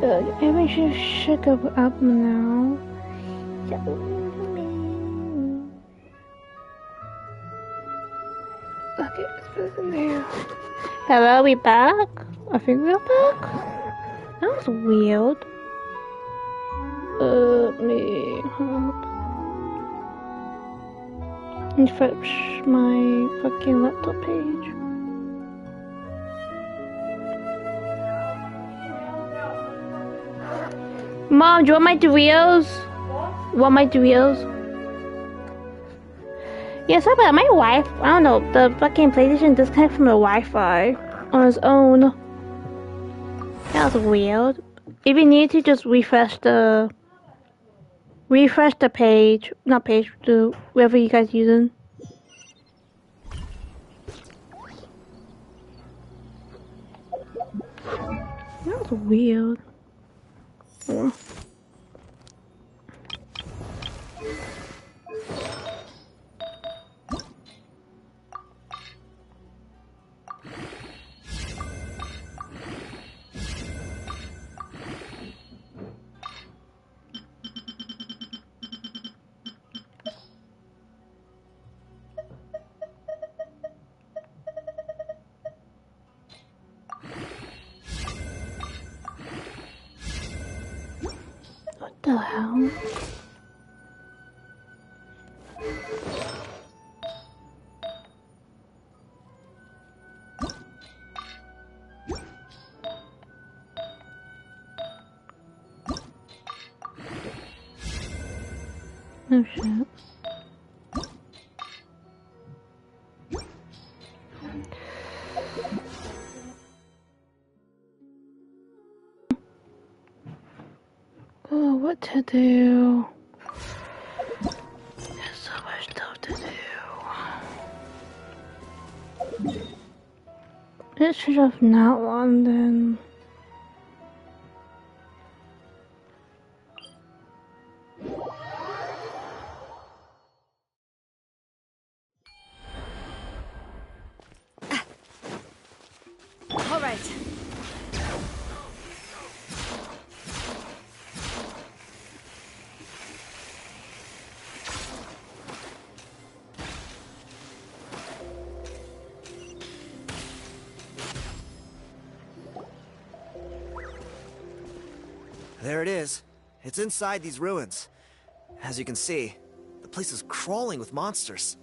Everything should go up now. Okay, let's put it in there. Hello, we back? I think we're back. That was weird. Me. Refresh my fucking laptop page. Mom, do you want my Doritos? What? Want my Doritos? Yeah, sorry about my Wi-Fi. I don't know. The fucking PlayStation disconnected from the Wi-Fi on its own. That was weird. If you need to, just refresh the page, not page, to wherever you guys using. That was weird. Yeah. What the hell? Oh shit. Oh, what to do? There's so much stuff to do. It should have not won then. All right. There it is. It's inside these ruins. As you can see, the place is crawling with monsters.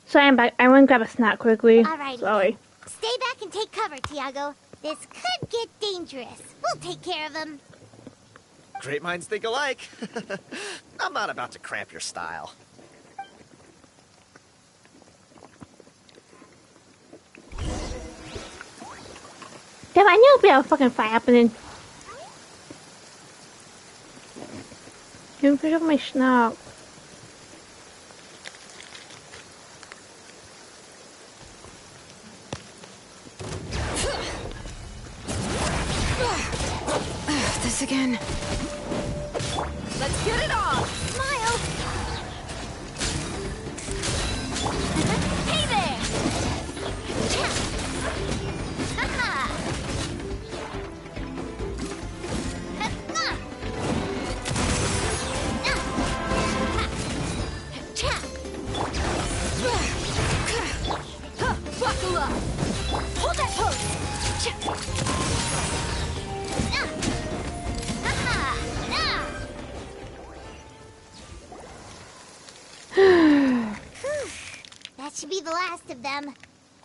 Sorry, I'm back. I want to grab a snack quickly. Alrighty. Sorry. Stay back and take cover, Tiago. This could get dangerous. We'll take care of him. Great minds think alike. I'm not about to cramp your style. Damn, I knew we had a fucking fight happening. You can pick up my snack. this again. Let's get it on! Smile! Hey there! Cha! Haha! Cha! Buckle up! Hold that pose! That should be the last of them.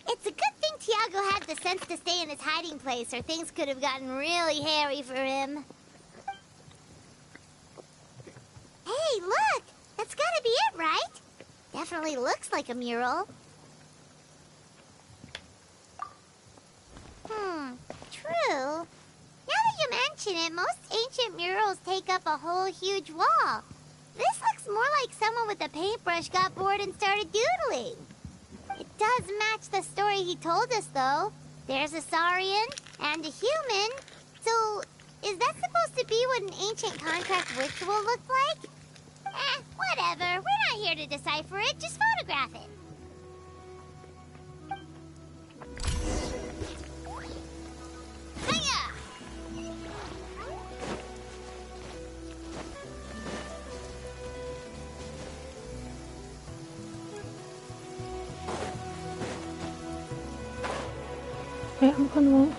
It's a good thing Tiago had the sense to stay in his hiding place, or things could have gotten really hairy for him. Hey, look! That's gotta be it, right? Definitely looks like a mural. True. Now that you mention it, most ancient murals take up a whole huge wall. This looks more like someone with a paintbrush got bored and started doodling. It does match the story he told us, though. There's a Saurian and a human. So, is that supposed to be what an ancient contract ritual looked like? Whatever. We're not here to decipher it. Just photograph it. Hiya! Yeah, I'm gonna...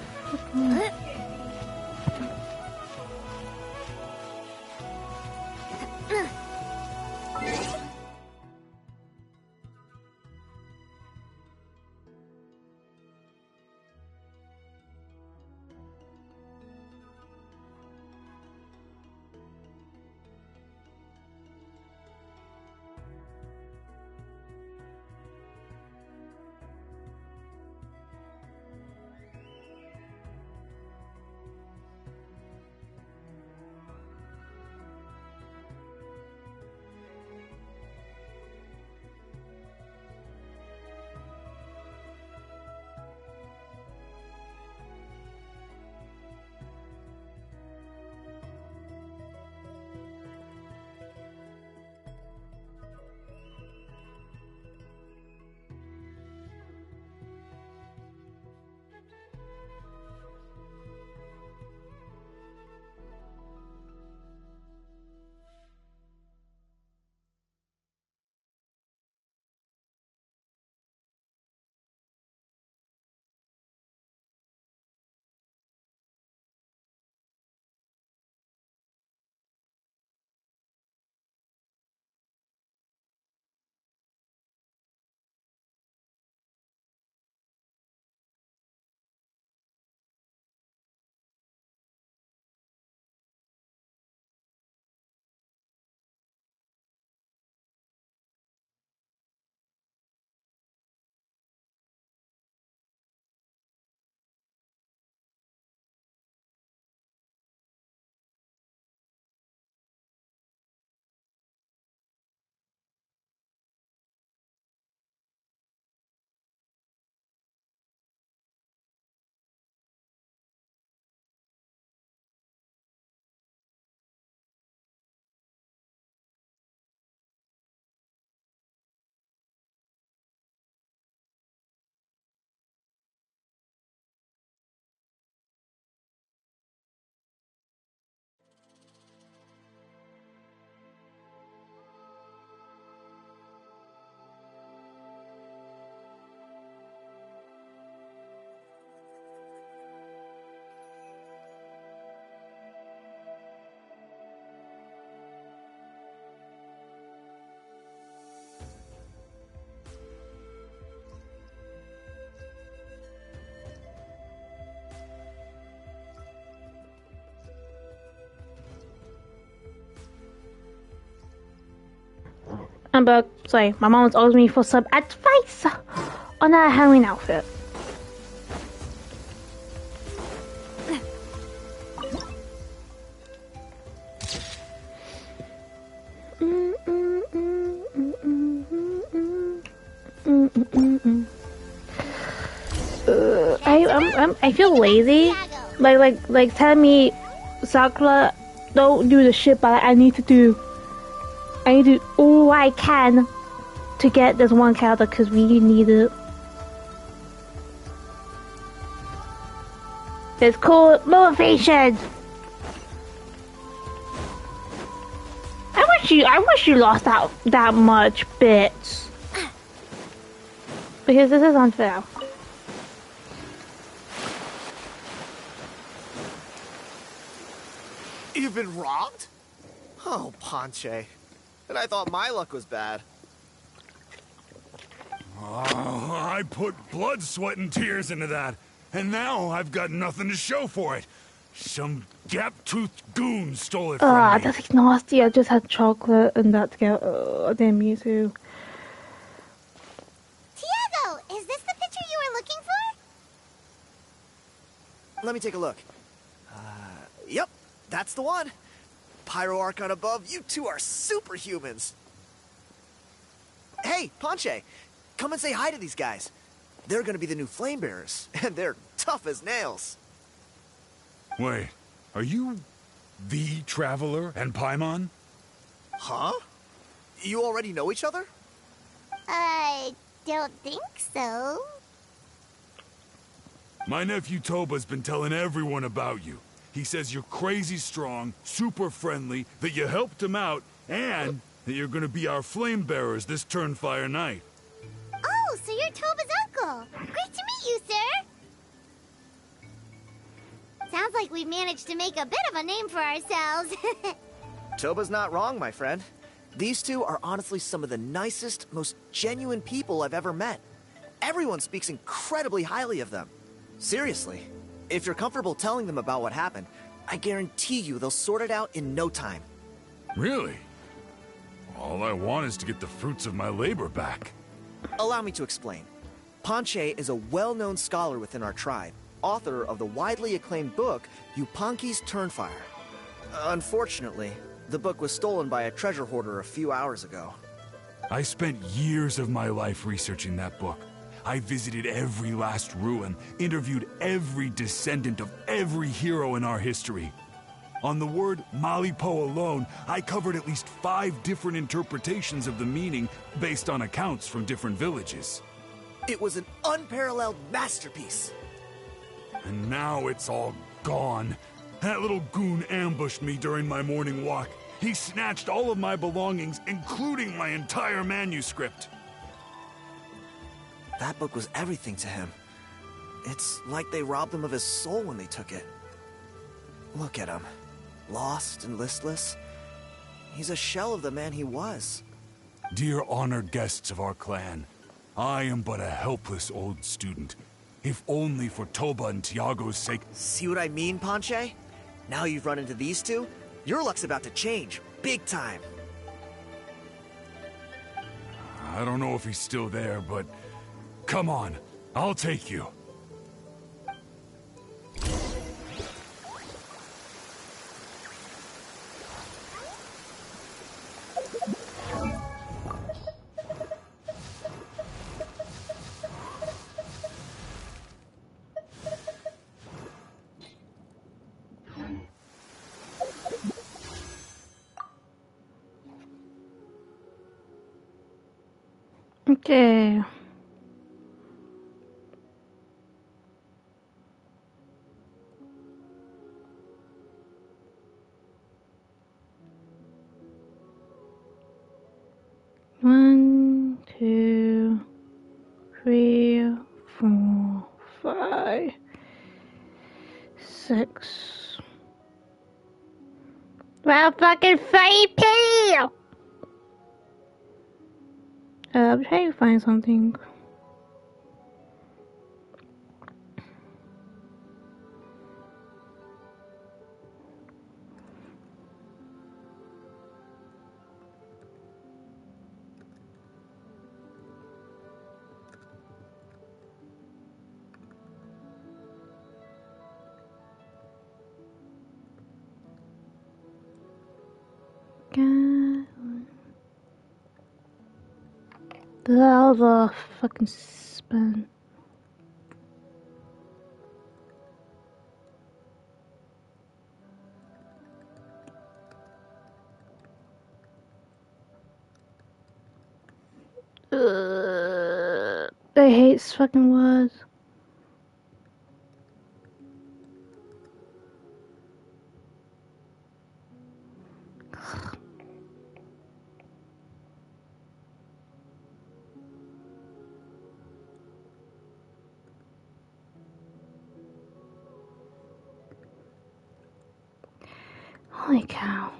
I'm about to say, my mom's owes me for some advice on that Halloween outfit. I feel lazy. Like telling me Sakura, don't do the shit, but I need to do all I can to get this one character because we need it. It's called motivation. I wish you lost that much bits. Because this is unfair. You've been robbed? Oh, Ponche. And I thought my luck was bad. Oh, I put blood, sweat, and tears into that. And now I've got nothing to show for it. Some gap-toothed goon stole it from me. That's nasty. I just had chocolate and that together. Damn, me too. Tiago, is this the picture you were looking for? Let me take a look. Yep, that's the one. Pyro Archon above, you two are superhumans. Hey, Ponche, come and say hi to these guys. They're gonna be the new flame bearers, and they're tough as nails. Wait, are you the Traveler and Paimon? Huh? You already know each other? I don't think so. My nephew Toba's been telling everyone about you. He says you're crazy strong, super friendly, that you helped him out, and that you're gonna be our flame bearers this Turnfire night. Oh, so you're Toba's uncle. Great to meet you, sir. Sounds like we've managed to make a bit of a name for ourselves. Toba's not wrong, my friend. These two are honestly some of the nicest, most genuine people I've ever met. Everyone speaks incredibly highly of them. Seriously, if you're comfortable telling them about what happened, I guarantee you they'll sort it out in no time. Really? All I want is to get the fruits of my labor back. Allow me to explain. Ponche is a well-known scholar within our tribe, author of the widely acclaimed book, Yupanqui's Turnfire. Unfortunately, the book was stolen by a treasure hoarder a few hours ago. I spent years of my life researching that book. I visited every last ruin, interviewed every descendant of every hero in our history. On the word Malipo alone, I covered at least 5 different interpretations of the meaning based on accounts from different villages. It was an unparalleled masterpiece. And now it's all gone. That little goon ambushed me during my morning walk. He snatched all of my belongings, including my entire manuscript. That book was everything to him. It's like they robbed him of his soul when they took it. Look at him. Lost and listless. He's a shell of the man he was. Dear honored guests of our clan, I am but a helpless old student. If only for Toba and Tiago's sake. See what I mean, Ponche? Now you've run into these two, your luck's about to change. Big time. I don't know if he's still there, but come on, I'll take you. Okay. One, 2, 3, 4, 5, 6. Well, fucking 5P! I'm trying to find something. God. All the fucking spin. I hate fucking words. Holy cow.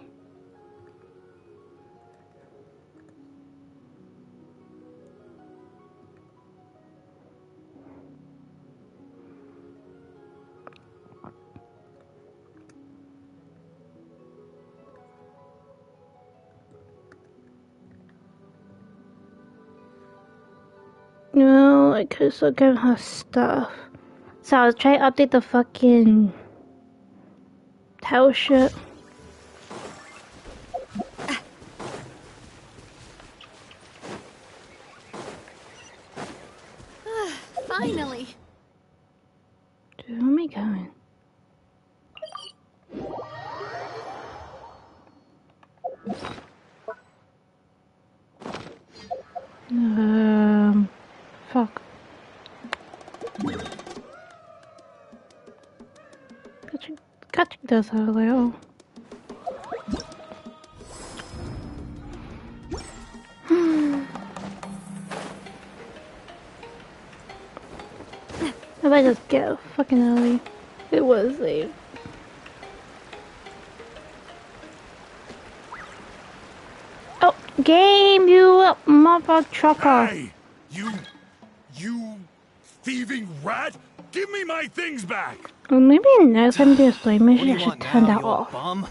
No, I could still give her stuff. So I was trying to update the fucking tower shit. Finally. Dude, where am I going? Fuck. Catching this earlier. If I just get fucking early, it was late. Oh, game, you mother trucker! Hey! You thieving rat! Give me my things back! Well, maybe next time there's story What do mission, you I should want turn now, that you old off. bum?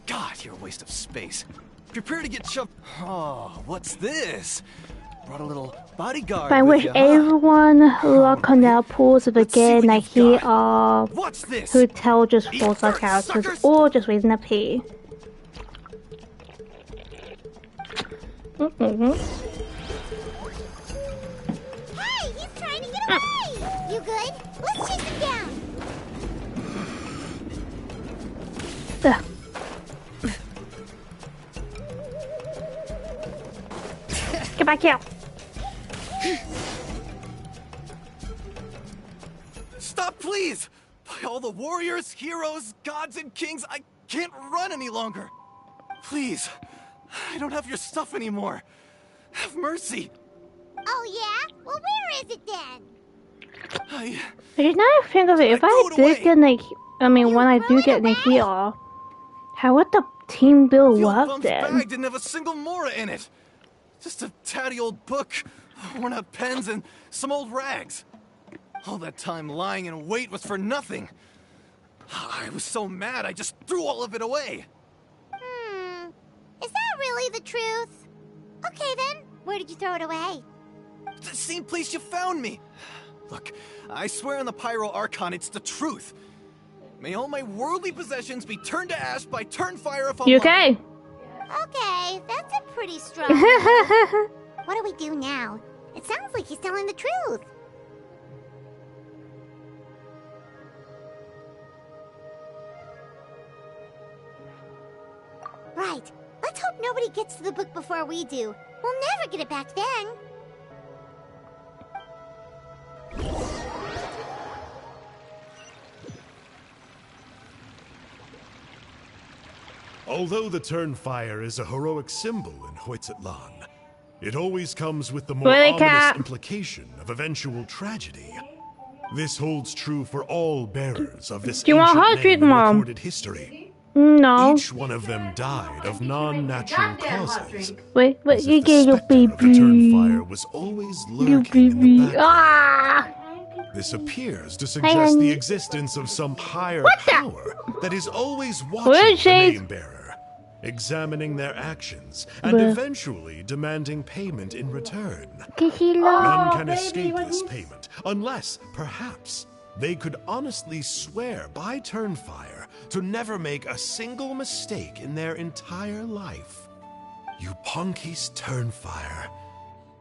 God, you're a waste of space. Prepare to get shoved. Oh, what's this? Brought a little bodyguard But I with wish you, huh? everyone luck on their pools of Let's see again, what like you've he What's this? who tell just Eat false our dirt, characters suckers! or just raising a pee. Hey, he's trying to get away! You good? Let's chase him down! Ugh. Get back here! Stop, please! By all the warriors, heroes, gods, and kings, I can't run any longer. Please, I don't have your stuff anymore. Have mercy. Oh yeah? Well, where is it then? I just now think of it, if I I threw it did get away. when I threw do it get away? Nikia, how would the team build The old work bum's then? bag didn't have a single Mora in it. Just a tatty old book, worn out pens, and some old rags. All that time lying in wait was for nothing. I was so mad, I just threw all of it away. Is that really the truth? Okay then, where did you throw it away? The same place you found me. Look, I swear on the Pyro Archon, it's the truth. May all my worldly possessions be turned to ash by Turnfire if I'm You lying. okay? Okay, that's a pretty strong one. What do we do now? It sounds like he's telling the truth. Right. Let's hope nobody gets to the book before we do. We'll never get it back then. Although the Turnfire is a heroic symbol in Hoytzatlan, it always comes with the more Really, ominous Cat? implication of eventual tragedy. This holds true for all bearers of this Do you want ancient hot name drink, in Mom? recorded history. No. Each one of them died of non-natural causes. Wait, As you if the get your specter of the baby. Turnfire was always Your lurking in the baby. background. Ah! This appears to Hang suggest on. the existence of some higher What the- power that is always Where's watching the Shade? name bearer, examining their actions, and Bruh. eventually demanding payment in return. Cause he loves. None can escape this payment, unless, perhaps, they could honestly swear by Turnfire to never make a single mistake in their entire life. Euponki's Turnfire.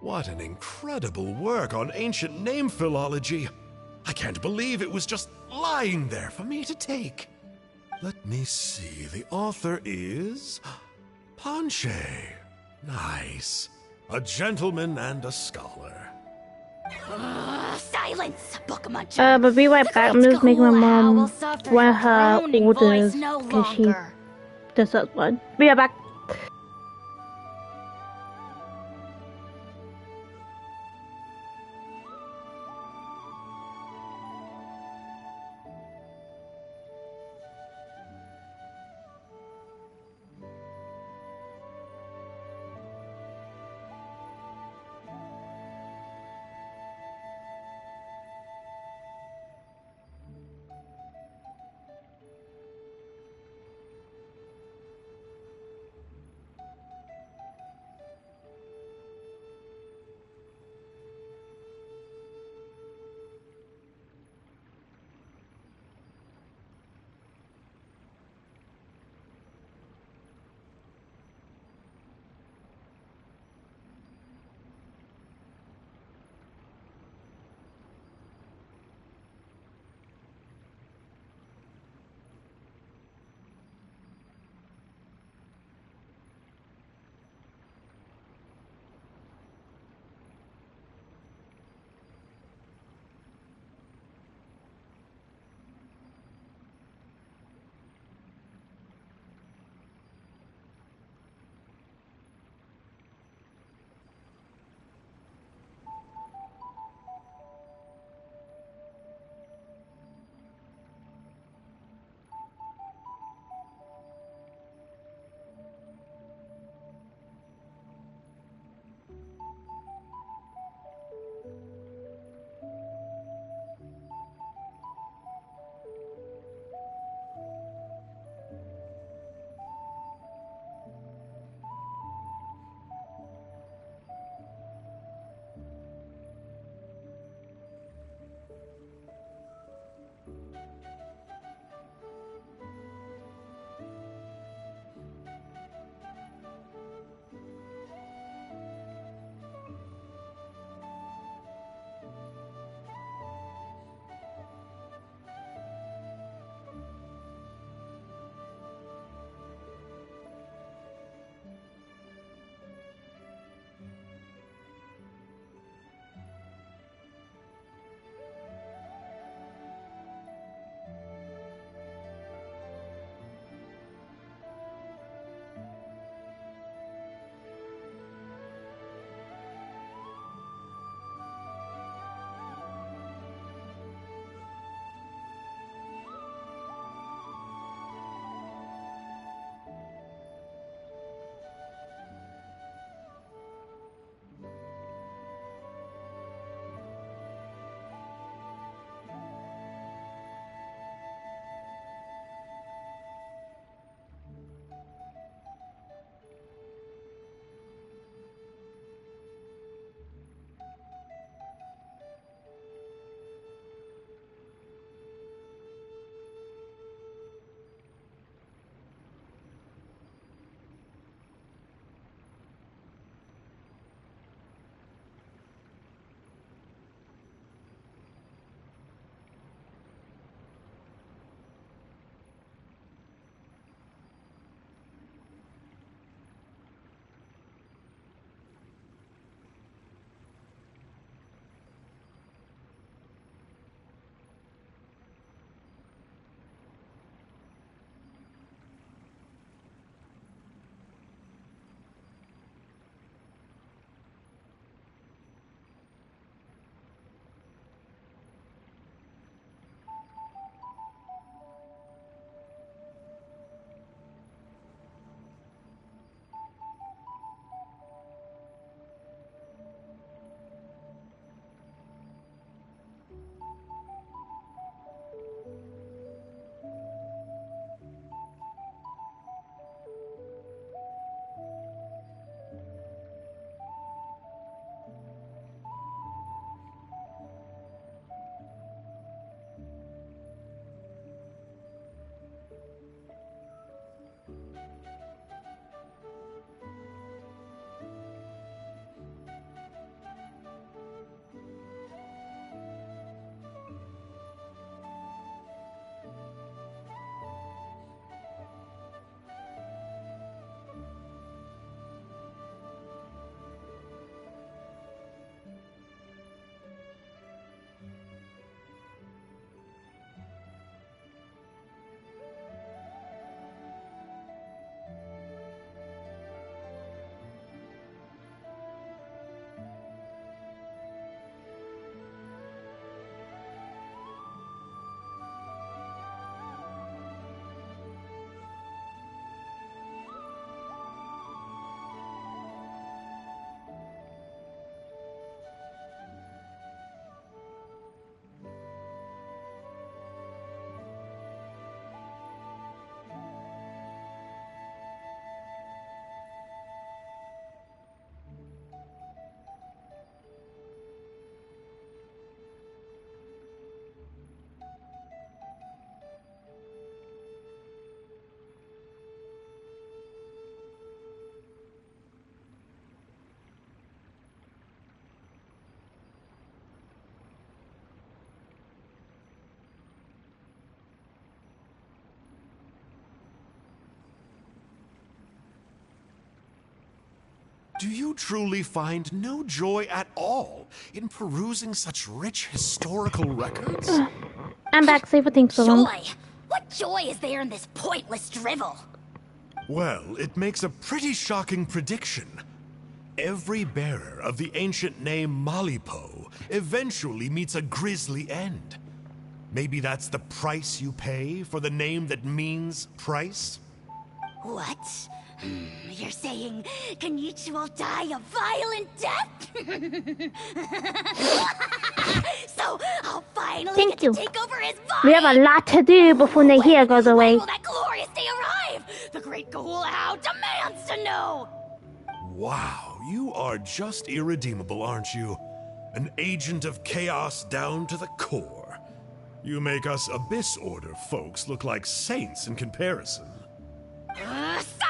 What an incredible work on ancient name philology. I can't believe it was just lying there for me to take. Let me see. The author is Ponche. Nice. A gentleman and a scholar. Silence, book muncher. But be right back. I'm just making my mom one of her orders because she does that one. Be right back. Do you truly find no joy at all in perusing such rich historical records? I'm back. Say for things so long. Joy? What joy is there in this pointless drivel? Well, it makes a pretty shocking prediction. Every bearer of the ancient name Malipo eventually meets a grisly end. Maybe that's the price you pay for the name that means price? What? You're saying Kenichi will die a violent death? So I'll finally Thank get you. to take over his body. We have a lot to do before Nahir goes away. When will that glorious day arrive? The great Gahul How demands to know. Wow, you are just irredeemable, aren't you? An agent of chaos down to the core. You make us Abyss Order folks look like saints in comparison.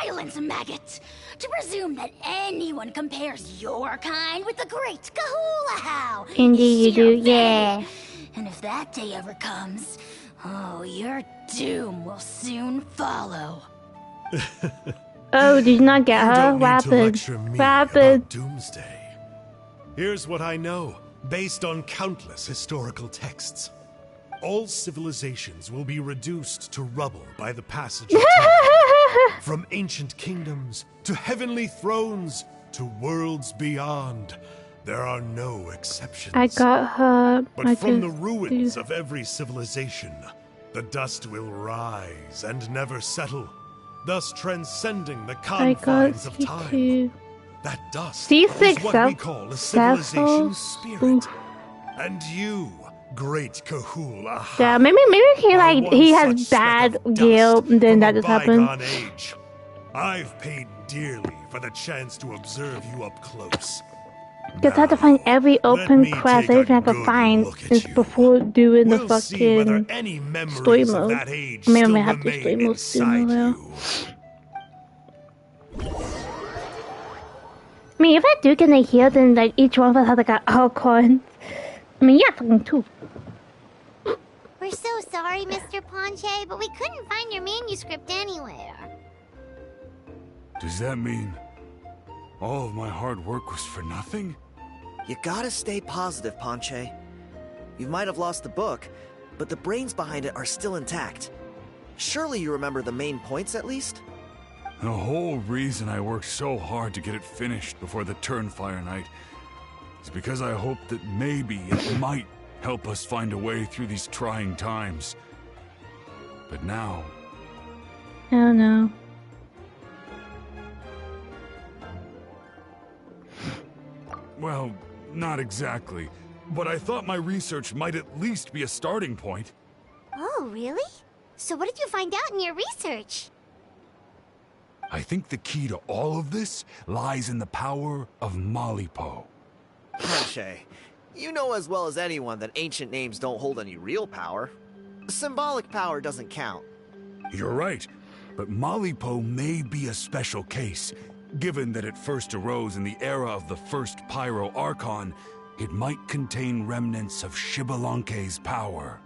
Silence, maggot! To presume that anyone compares your kind with the great Gahul How. Indeed you do, Sheer yeah. vanity. And if that day ever comes, oh, your doom will soon follow. Oh, did you not get You her? don't What need to happened? lecture me What happened? about Doomsday. Here's what I know, based on countless historical texts. All civilizations will be reduced to rubble by the passage of time. From ancient kingdoms to heavenly thrones to worlds beyond, there are no exceptions. I got her. But I from the just ruins of every civilization, the dust will rise and never settle, thus transcending the I got confines of time. C2. That dust C6 is what we up. call a Several. civilization spirit. And you, great Kahula, Yeah, maybe he has bad guilt, then that just happened. Age. I've paid dearly for the chance to observe you up close. Because I have to find every Let open me quest, take a everything I can good find look at is you. before doing the We'll see whether fucking any memories story of mode. that age Maybe I still might have to story remain mode sooner or inside later. you. I mean, if I do get a heal, then like each one of us has like an icon. I mean, yeah, fucking two. We're so sorry, Mr. Ponche, but we couldn't find your manuscript anywhere. Does that mean all of my hard work was for nothing? You gotta stay positive, Ponche. You might have lost the book, but the brains behind it are still intact. Surely you remember the main points at least? The whole reason I worked so hard to get it finished before the Turnfire night is because I hoped that maybe it might help us find a way through these trying times. But now, I don't know. well, not exactly. But I thought my research might at least be a starting point. Oh, really? So what did you find out in your research? I think the key to all of this lies in the power of Malipo. Ponche, you know as well as anyone that ancient names don't hold any real power. Symbolic power doesn't count. You're right, but Malipo may be a special case. Given that it first arose in the era of the first Pyro Archon, it might contain remnants of Shibalanke's power.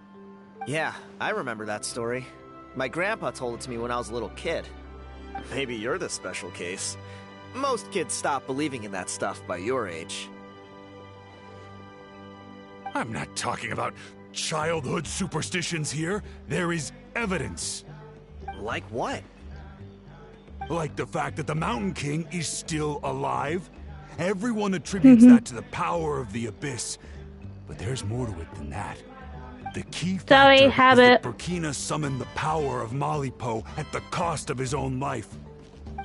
Yeah, I remember that story. My grandpa told it to me when I was a little kid. Maybe you're the special case. Most kids stop believing in that stuff by your age. I'm not talking about childhood superstitions here. There is evidence. Like what? Like the fact that the Mountain King is still alive. Everyone attributes that to the power of the Abyss. But there's more to it than that. The key Sorry, factor is habit. that Burkina summoned the power of Malipo at the cost of his own life.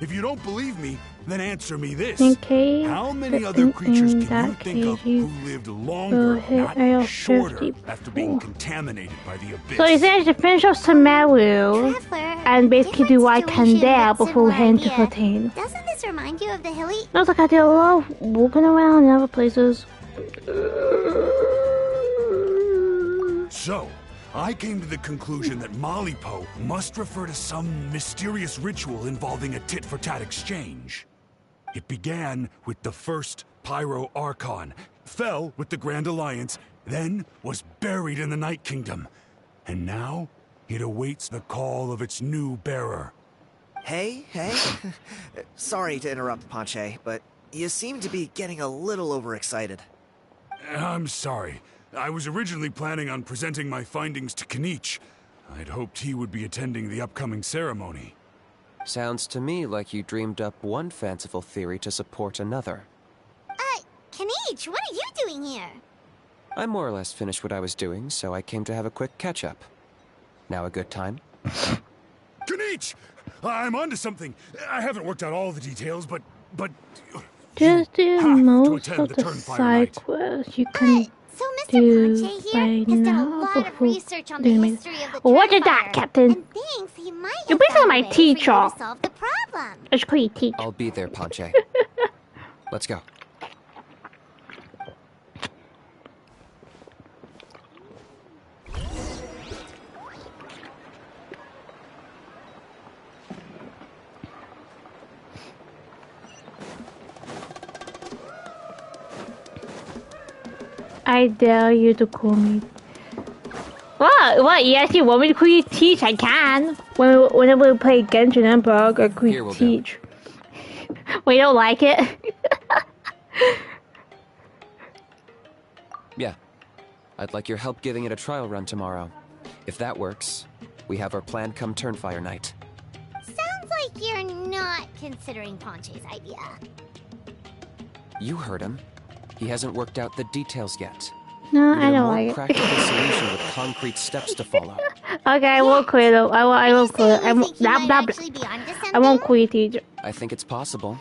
If you don't believe me, then answer me this. Okay, How many but other creatures in can you that think of case, you who lived longer, hit not AL shorter, 50. after being contaminated by the Abyss? So he says to finish off Samaru Traveler, and basically do what I different can situation, there but before we similar head into idea. 13. Doesn't this remind you of the hilly... I was like, I did a lot of walking around in other places. So, I came to the conclusion that Malipo must refer to some mysterious ritual involving a tit-for-tat exchange. It began with the first Pyro Archon, fell with the Grand Alliance, then was buried in the Night Kingdom. And now, it awaits the call of its new bearer. Hey. Sorry to interrupt, Ponche, but You seem to be getting a little overexcited. I'm sorry. I was originally planning on presenting my findings to Kanich. I'd hoped he would be attending the upcoming ceremony. Sounds to me like you dreamed up one fanciful theory to support another. Kanich, what are you doing here? I more or less finished what I was doing, so I came to have a quick catch-up. Now a good time? Kanich! I'm onto something. I haven't worked out all the details, but Just do have to most attend of the the Turnfire side Night. quests you can So Mr. do Ponche here by has done a now lot of before research on the doing my... history of the What is that, Turnfire, Captain? and thinks he might You're have basically found my a way teacher. for you to solve the problem. I should call you teach. I'll be there, Ponche. Let's go. I dare you to call me. What? Yes, you want me to call you Teach? I can. Whenever we play Genshin Emperor, I call you Teach. We don't like it. Yeah. I'd like your help giving it a trial run tomorrow. If that works, we have our plan come Turnfire Night. Sounds like you're not considering Ponche's idea. You heard him. He hasn't worked out the details yet. No, We need I a don't more like it. practical solution with concrete steps to follow. Okay, I won't quit it. I won't quit it. I won't, Think he might actually be onto something? I won't quit Teach. I think it's possible,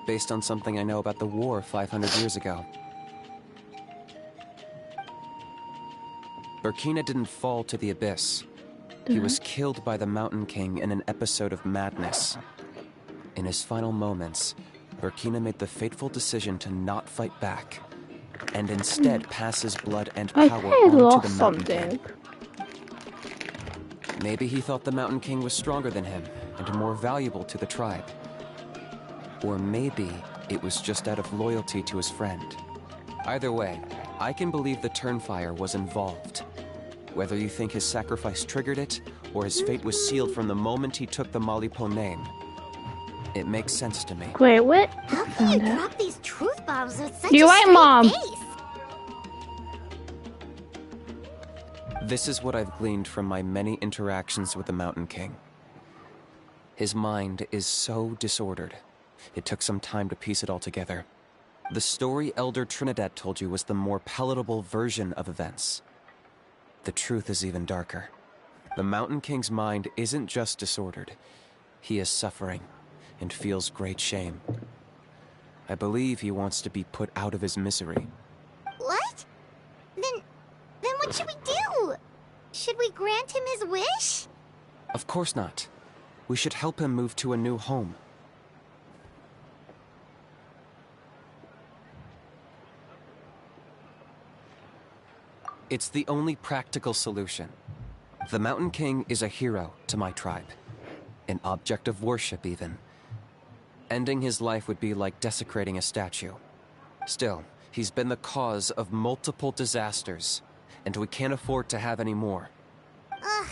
based on something I know about the war 500 years ago. Burkina didn't fall to the abyss. He was killed by the Mountain King in an episode of madness. In his final moments, Burkina made the fateful decision to not fight back, and instead pass his blood and I power think I on to lost the Mountain something. King. Maybe he thought the Mountain King was stronger than him, and more valuable to the tribe. Or maybe it was just out of loyalty to his friend. Either way, I can believe the Turnfire was involved. Whether you think his sacrifice triggered it, or his fate was sealed from the moment he took the Malipo name, it makes sense to me. Wait, what? How can you drop these truth bombs with such You're a right, straight Mom. face? This is what I've gleaned from my many interactions with the Mountain King. His mind is so disordered. It took some time to piece it all together. The story Elder Trinidad told you was the more palatable version of events. The truth is even darker. The Mountain King's mind isn't just disordered. He is suffering and feels great shame. I believe he wants to be put out of his misery. What? Then what should we do? Should we grant him his wish? Of course not. We should help him move to a new home. It's the only practical solution. The Mountain King is a hero to my tribe. An object of worship, even. Ending his life would be like desecrating a statue. Still, he's been the cause of multiple disasters, and we can't afford to have any more. Ugh.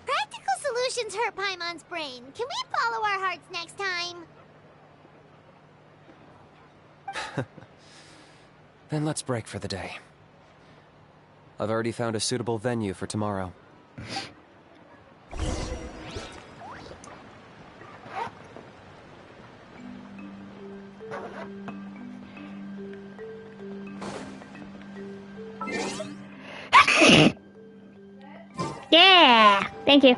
Practical solutions hurt Paimon's brain. Can we follow our hearts next time? Then let's break for the day. I've already found a suitable venue for tomorrow. Yeah! Thank you.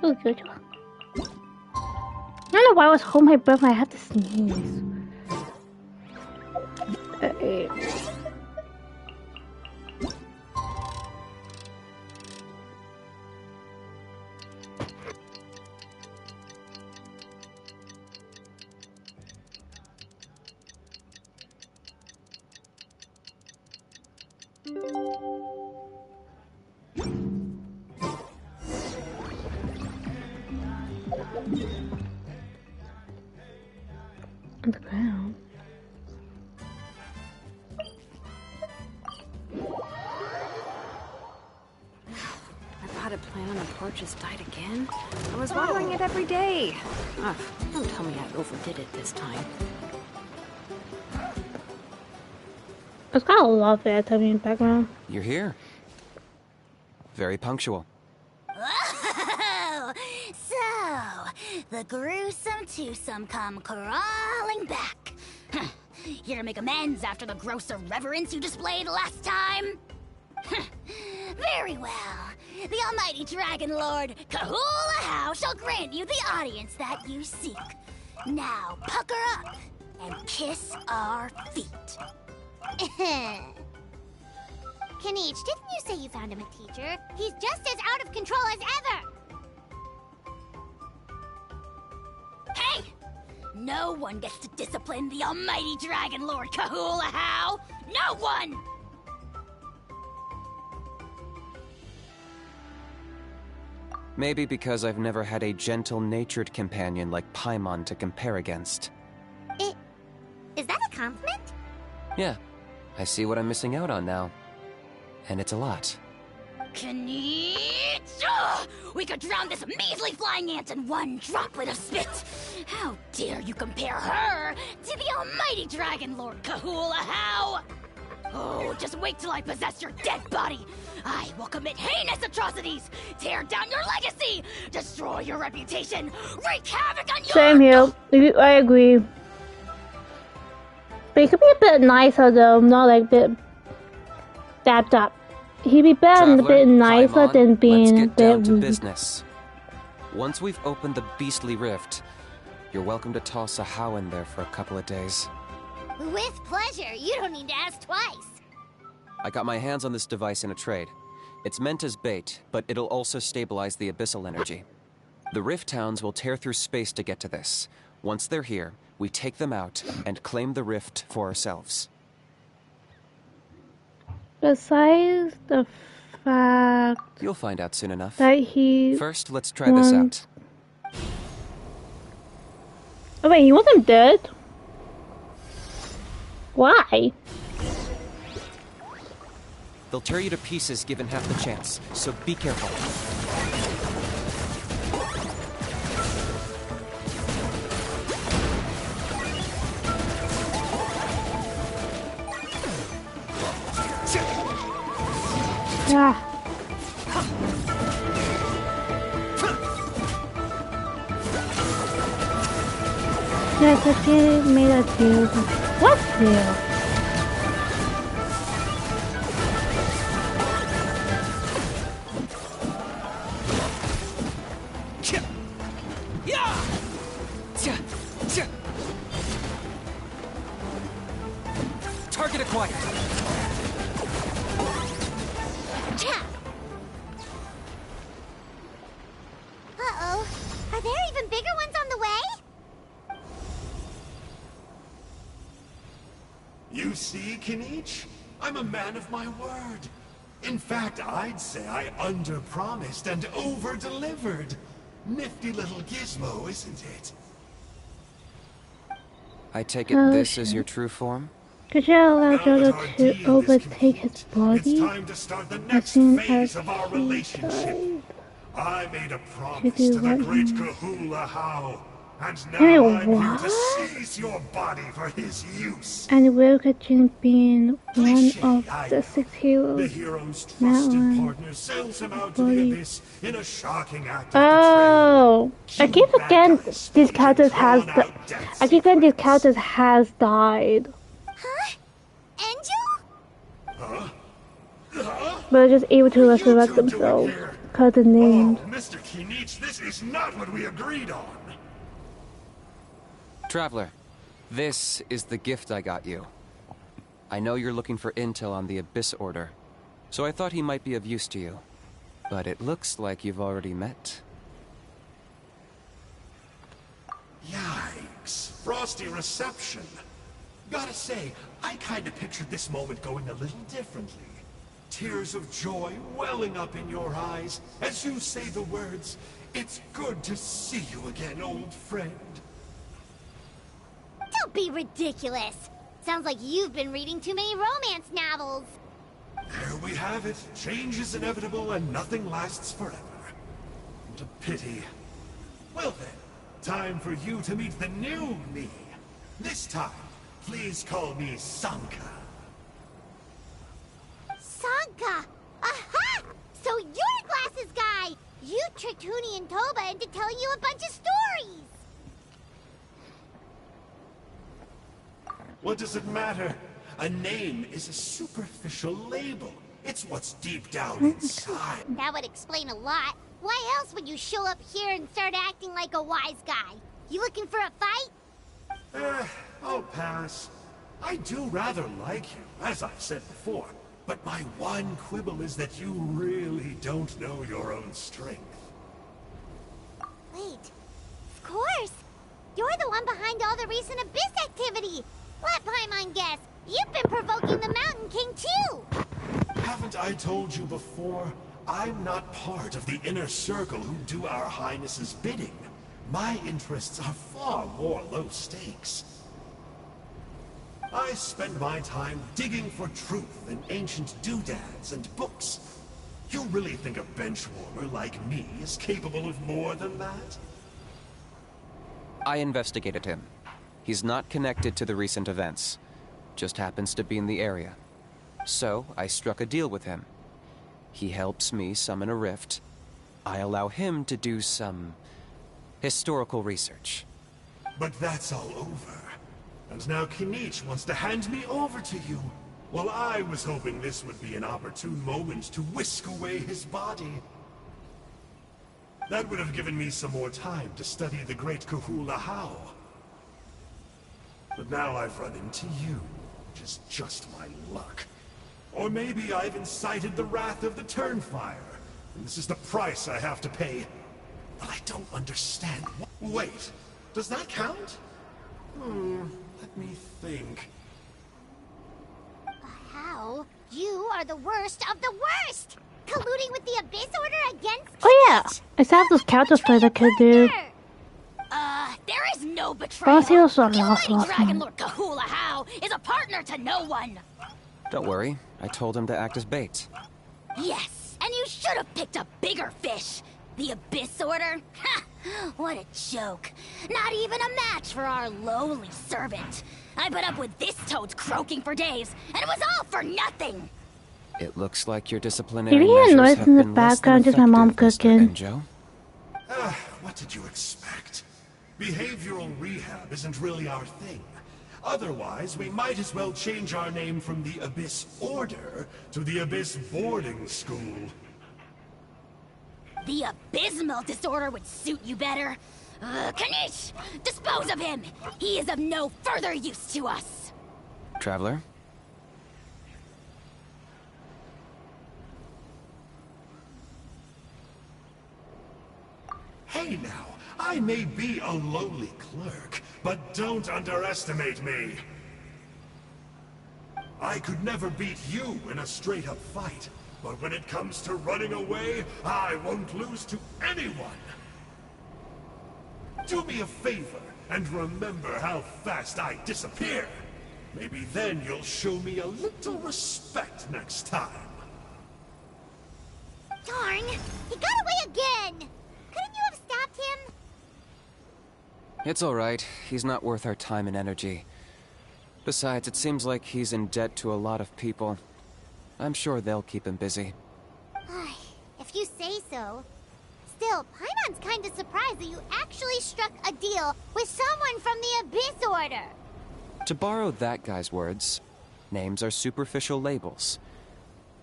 Ooh, good. I don't know why I was holding my breath when I had to sneeze. On the ground. My potted plant on the porch has died again. I was watering it every day. Ugh, don't tell me I overdid it this time. It's got a lot of airtime in the background. You're here. Very punctual. Oh, so the gruesome twosome come crawling back. Huh. Here to make amends after the gross irreverence you displayed last time? Very well. The almighty Dragon Lord Kahula How shall grant you the audience that you seek. Now pucker up and kiss our feet. Kanichi, didn't you say you found him a teacher? He's just as out of control as ever! Hey! No one gets to discipline the almighty Dragon Lord Kahula How! No one! Maybe because I've never had a gentle-natured companion like Paimon to compare against. Is that a compliment? Yeah, I see what I'm missing out on now. And it's a lot. Kanichi! Ugh! We could drown this measly flying ant in one droplet of spit! How dare you compare her to the almighty Dragon Lord Kahula How! Oh, just wait till I possess your dead body! I will commit heinous atrocities! Tear down your legacy! Destroy your reputation! Wreak havoc on your— Same here. I agree. But he could be a bit nicer though, not like a bit dabbed up. He'd be better and a bit nicer Paimon, than being let's a get bit down to rude. business. Once we've opened the beastly rift, you're welcome to toss a How in there for a couple of days. With pleasure. You don't need to ask twice. I got my hands on this device in a trade. It's meant as bait, but it'll also stabilize the abyssal energy. The Rift Towns will tear through space to get to this. Once they're here, we take them out and claim the rift for ourselves. Besides the fact You'll find out soon enough. that he... First, let's try this out. Oh wait, he wasn't dead? Why? They'll tear you to pieces given half the chance, so be careful. Yeah. Yes, I did made a deal. What deal? Target acquired. Uh-oh. Are there even bigger ones on the way? You see, Kanichi? I'm a man of my word. In fact, I'd say I under-promised and over-delivered. Nifty little gizmo, isn't it? I take it this is your true form? Could you allow Now that Jodo our to deal is overtake his complete, body? It's time to start the As next soon phase as of our he relationship. dies. I made a promise do to the what great he- Kahula How, and now Wait, I'm here what? to seize your body for his use. And will Kachin being one Cliché, of I the know. 6 The heroes. hero's That trusted one. partner sells him out to the Body. abyss in a shocking act of Oh, I betrayal. keep You bad forgetting guys these spilled characters your has. drawn-out death I keep forgetting these secrets. characters has died, Huh? Angel? but are just able to What are you resurrect two doing themselves here? because they're named. Oh, Mr. Kanichi, this is not what we agreed on. Traveler, this is the gift I got you. I know you're looking for intel on the Abyss Order, so I thought he might be of use to you. But it looks like you've already met. Yikes. Frosty reception. Gotta say, I kinda pictured this moment going a little differently. Tears of joy welling up in your eyes as you say the words, "It's good to see you again, old friend." Don't be ridiculous. Sounds like you've been reading too many romance novels. There we have it. Change is inevitable and nothing lasts forever. What a pity. Well then, time for you to meet the new me. This time, please call me Sanka. tricked Huni and Toba into telling you a bunch of stories. What does it matter? A name is a superficial label. It's what's deep down inside. That would explain a lot. Why else would you show up here and start acting like a wise guy? You looking for a fight? I'll pass. I do rather like you, as I've said before. But my one quibble is that you really don't know your own strength. Wait. Of course. You're the one behind all the recent Abyss activity. Let Paimon guess. You've been provoking the Mountain King, too! Haven't I told you before? I'm not part of the inner circle who do our Highness's bidding. My interests are far more low stakes. I spend my time digging for truth in ancient doodads and books. You really think a benchwarmer like me is capable of more than that? I investigated him. He's not connected to the recent events. Just happens to be in the area. So, I struck a deal with him. He helps me summon a rift. I allow him to do some historical research. But that's all over. And now Kinich wants to hand me over to you. Well, I was hoping this would be an opportune moment to whisk away his body. That would have given me some more time to study the great Kahula How. But now I've run into you, which is just my luck. Or maybe I've incited the wrath of the Turnfire, and this is the price I have to pay. But I don't understand. Wait, does that count? Let me think. How? You are the worst of the worst! Colluding with the Abyss Order against Oh yeah, I still have those character plays I could do. There is no betrayal. Boss also Lady lost Dragon Lord Kahula How is a partner to no one. Don't worry, I told him to act as bait. Yes, and you should have picked a bigger fish. The Abyss Order? Ha! What a joke. Not even a match for our lowly servant. I put up with this toad's croaking for days, and it was all for nothing. It looks like your disciplinary If you hear measures noise have in the been less than background, just my mom effective, Mr. cooking. Enjo. What did you expect? Behavioral rehab isn't really our thing. Otherwise, we might as well change our name from the Abyss Order to the Abyss Boarding School. The abysmal disorder would suit you better. Kanish! Dispose of him! He is of no further use to us! Traveler? Hey now, I may be a lowly clerk, but don't underestimate me. I could never beat you in a straight-up fight, but when it comes to running away, I won't lose to anyone. Do me a favor, and remember how fast I disappear. Maybe then you'll show me a little respect next time. Darn! He got away again! Couldn't you have stopped him? It's alright. He's not worth our time and energy. Besides, it seems like he's in debt to a lot of people. I'm sure they'll keep him busy. If you say so. Still, Paimon's kinda surprised that you actually struck a deal with someone from the Abyss Order. To borrow that guy's words, names are superficial labels.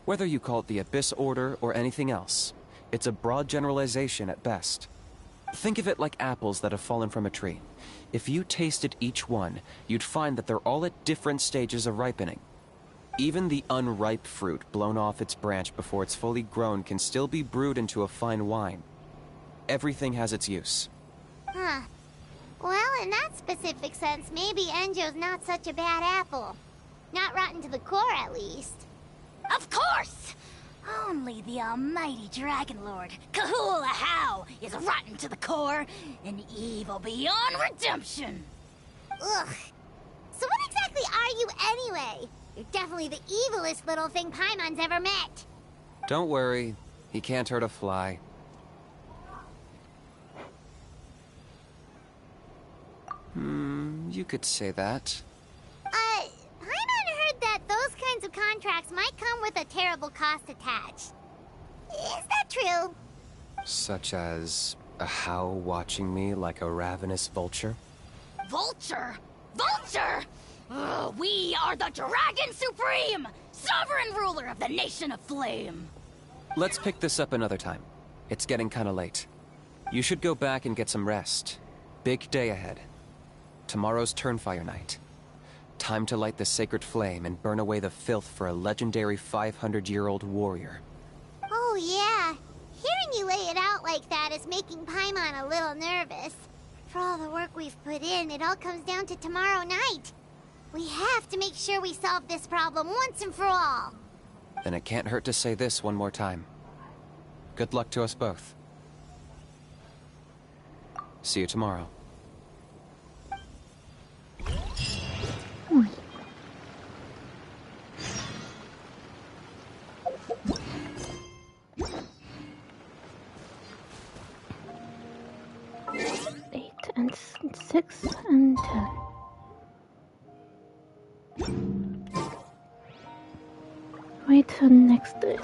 Whether you call it the Abyss Order or anything else, it's a broad generalization at best. Think of it like apples that have fallen from a tree. If you tasted each one, you'd find that they're all at different stages of ripening. Even the unripe fruit blown off its branch before it's fully grown can still be brewed into a fine wine. Everything has its use. Huh. Well, in that specific sense, maybe Enjo's not such a bad apple. Not rotten to the core, at least. Of course! Only the almighty Dragon Lord, Kahula How, is rotten to the core and evil beyond redemption. Ugh. So what exactly are you anyway? You're definitely the evilest little thing Paimon's ever met. Don't worry, he can't hurt a fly. You could say that. Paimon heard that those kinds of contracts might come with a terrible cost attached. Is that true? Such as a how watching me like a ravenous vulture? Vulture? Vulture! Ugh, we are the Dragon Supreme! Sovereign ruler of the Nation of Flame! Let's pick this up another time. It's getting kinda late. You should go back and get some rest. Big day ahead. Tomorrow's Turnfire night. Time to light the sacred flame and burn away the filth for a legendary 500-year-old warrior. Oh yeah. Hearing you lay it out like that is making Paimon a little nervous. For all the work we've put in, it all comes down to tomorrow night. We have to make sure we solve this problem once and for all. Then it can't hurt to say this one more time. Good luck to us both. See you tomorrow. Eight and 6 and 10. Wait till next day.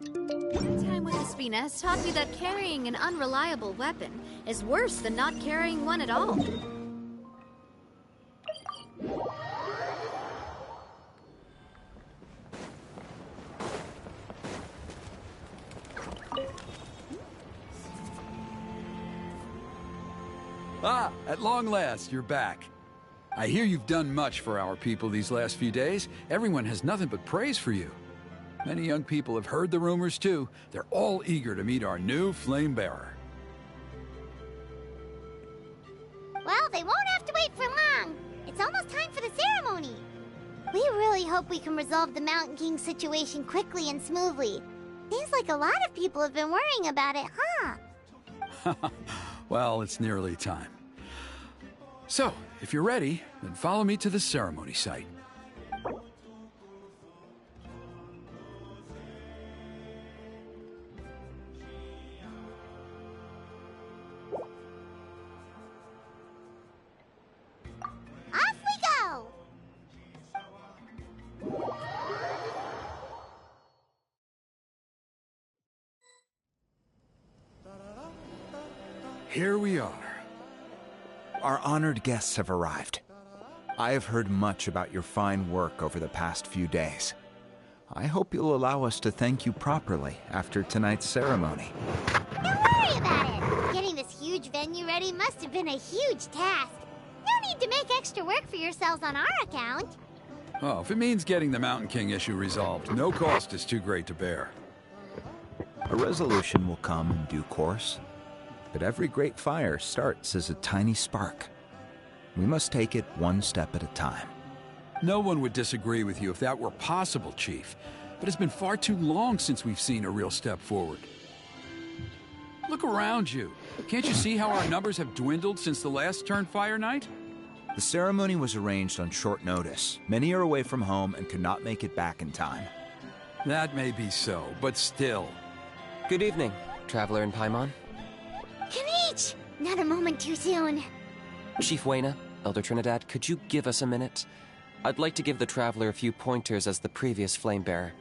My time with Espina has taught me that carrying an unreliable weapon is worse than not carrying one at all. Ah, at long last, you're back. I hear you've done much for our people these last few days. Everyone has nothing but praise for you. Many young people have heard the rumors too. They're all eager to meet our new flame bearer. Well, they won't have to wait for long. It's almost time for the ceremony. We really hope we can resolve the Mountain King situation quickly and smoothly. Seems like a lot of people have been worrying about it, huh? Well, it's nearly time. So, if you're ready, then follow me to the ceremony site. Off we go! Here we are. Our honored guests have arrived. I have heard much about your fine work over the past few days. I hope you'll allow us to thank you properly after tonight's ceremony. Don't worry about it. Getting this huge venue ready must have been a huge task. No need to make extra work for yourselves on our account. Oh, if it means getting the Mountain King issue resolved, no cost is too great to bear. A resolution will come in due course. But every great fire starts as a tiny spark. We must take it one step at a time. No one would disagree with you if that were possible, Chief. But it's been far too long since we've seen a real step forward. Look around you. Can't you see how our numbers have dwindled since the last Turnfire night? The ceremony was arranged on short notice. Many are away from home and could not make it back in time. That may be so, but still. Good evening, Traveler in Paimon. Kanich! Not a moment too soon. Chief Wayna, Elder Trinidad, could you give us a minute? I'd like to give the Traveler a few pointers as the previous Flamebearer.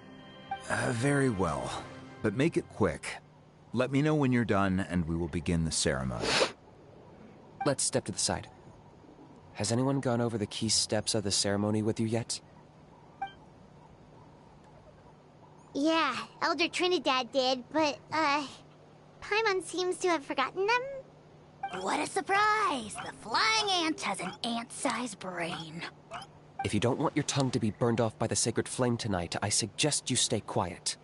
Very well. But make it quick. Let me know when you're done, and we will begin the ceremony. Let's step to the side. Has anyone gone over the key steps of the ceremony with you yet? Yeah, Elder Trinidad did, but, Paimon seems to have forgotten them? What a surprise! The flying ant has an ant-sized brain. If you don't want your tongue to be burned off by the sacred flame tonight, I suggest you stay quiet.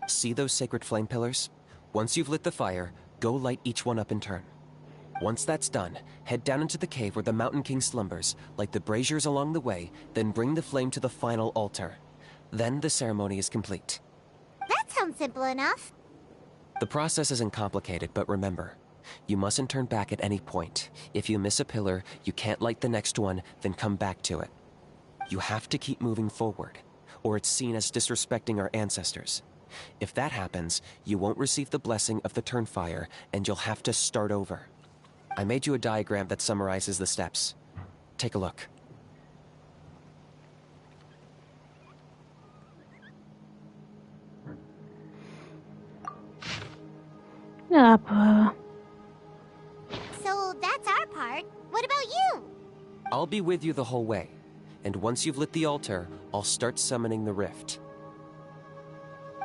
See those sacred flame pillars? Once you've lit the fire, go light each one up in turn. Once that's done, head down into the cave where the Mountain King slumbers, light the braziers along the way, then bring the flame to the final altar. Then the ceremony is complete. That sounds simple enough. The process isn't complicated, but remember, you mustn't turn back at any point. If you miss a pillar, you can't light the next one, then come back to it. You have to keep moving forward, or it's seen as disrespecting our ancestors. If that happens, you won't receive the blessing of the Turnfire, and you'll have to start over. I made you a diagram that summarizes the steps. Take a look. Yeah, bro. So that's our part. What about you? I'll be with you the whole way, and once you've lit the altar, I'll start summoning the rift.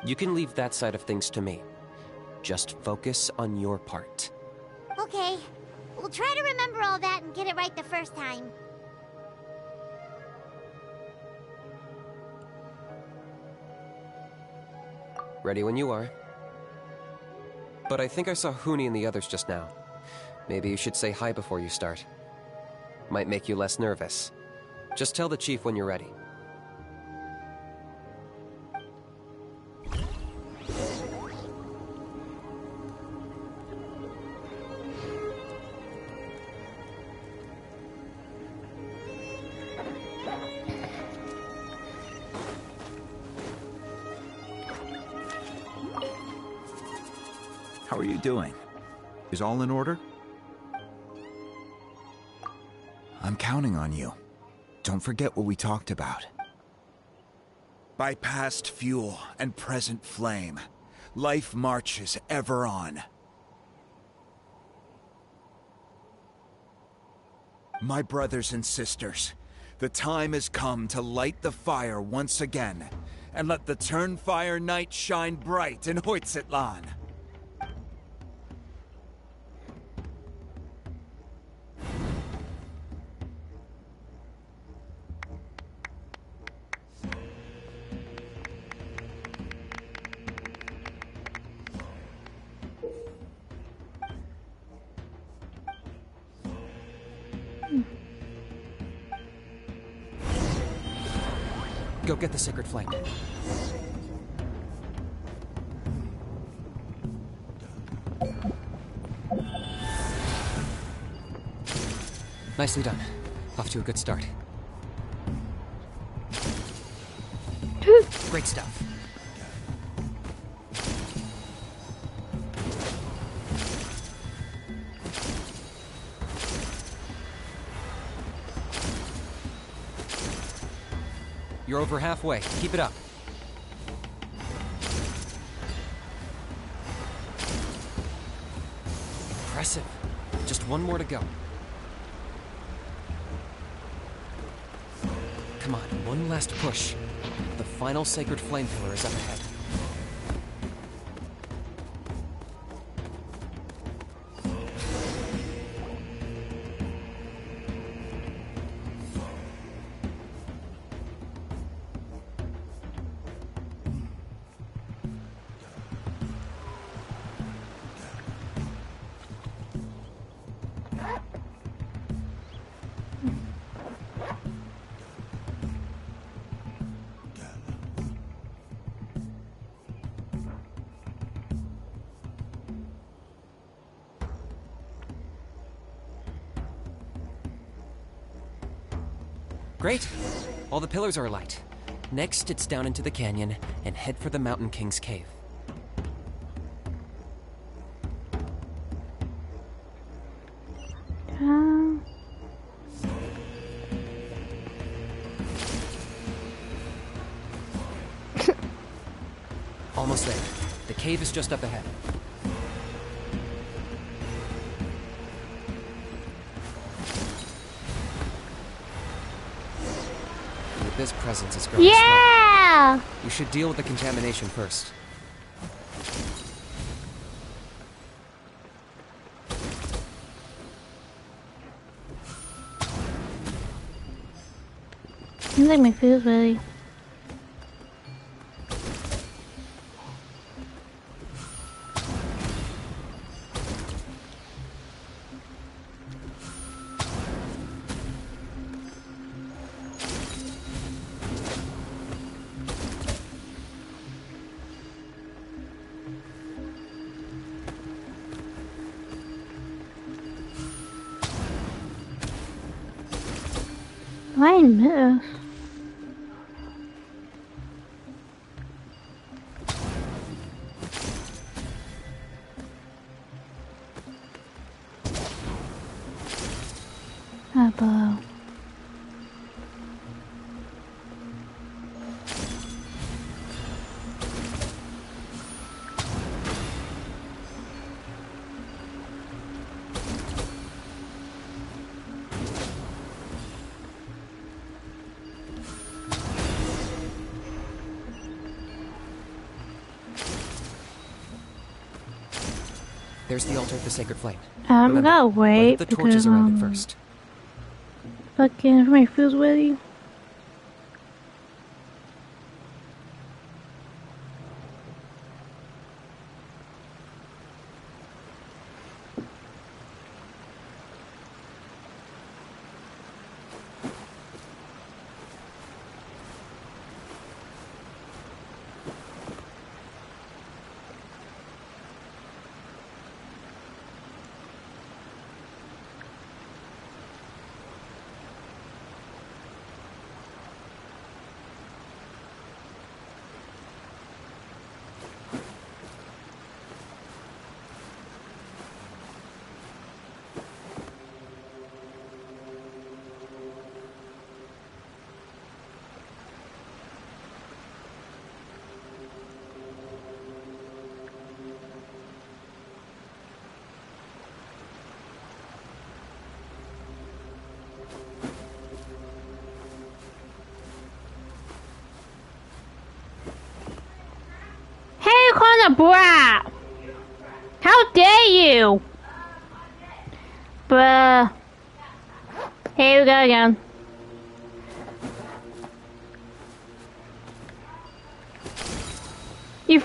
You can leave that side of things to me. Just focus on your part. Okay. We'll try to remember all that and get it right the first time. Ready when you are. But I think I saw Huni and the others just now. Maybe you should say hi before you start. Might make you less nervous. Just tell the chief when you're ready. How are you doing? Is all in order? I'm counting on you. Don't forget what we talked about. By past fuel and present flame, life marches ever on. My brothers and sisters, the time has come to light the fire once again, and let the Turnfire night shine bright in Hoytzitlan. Go get the sacred flame. Nicely done. Off to a good start. Great stuff. You're over halfway. Keep it up. Impressive. Just one more to go. Come on, one last push. The final sacred flame pillar is up ahead. Great! All the pillars are alight. Next, it's down into the canyon and head for the Mountain King's cave. Almost there. The cave is just up ahead. This presence is growing Yeah! slow. You should deal with the contamination first. Seems like my food's ready. Why miss? below. There's the altar of the sacred flame. I'm Remember, gonna wait light the torches because around it first. fucking my food's ready. Hey, calling a brat! How dare you! Bruh. Here we go again. You.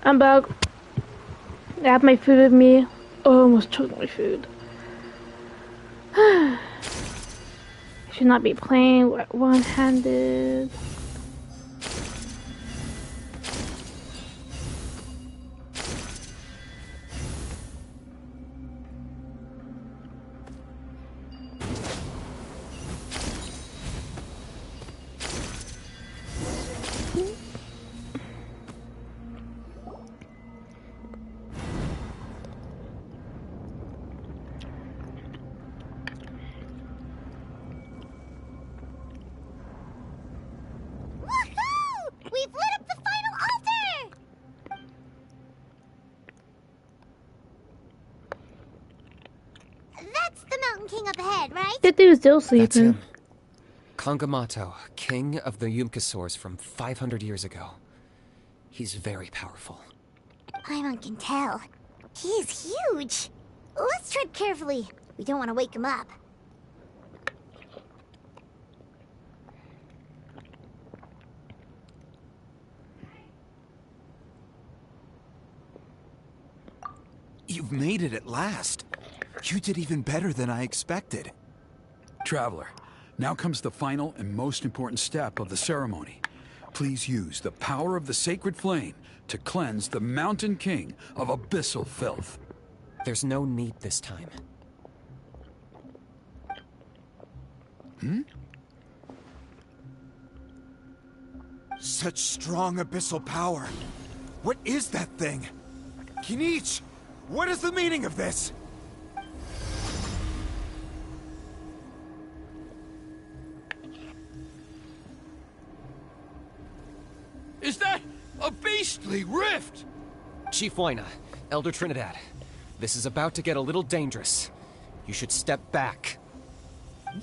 I'm back. I have my food with me. Oh, I almost choked my food. Should not be playing one-handed. King up ahead, right? That dude's still That's sleeping. him. Kangamato, king of the Yumkasaurs from 500 years ago. He's very powerful. Paimon can tell. He is huge. Let's tread carefully. We don't want to wake him up. You've made it at last. You did even better than I expected. Traveler, now comes the final and most important step of the ceremony. Please use the power of the sacred flame to cleanse the Mountain King of abyssal filth. There's no need this time. Such strong abyssal power. What is that thing? Kinich, what is the meaning of this? Is that a beastly rift? Chief Wyna, Elder Trinidad, this is about to get a little dangerous. You should step back.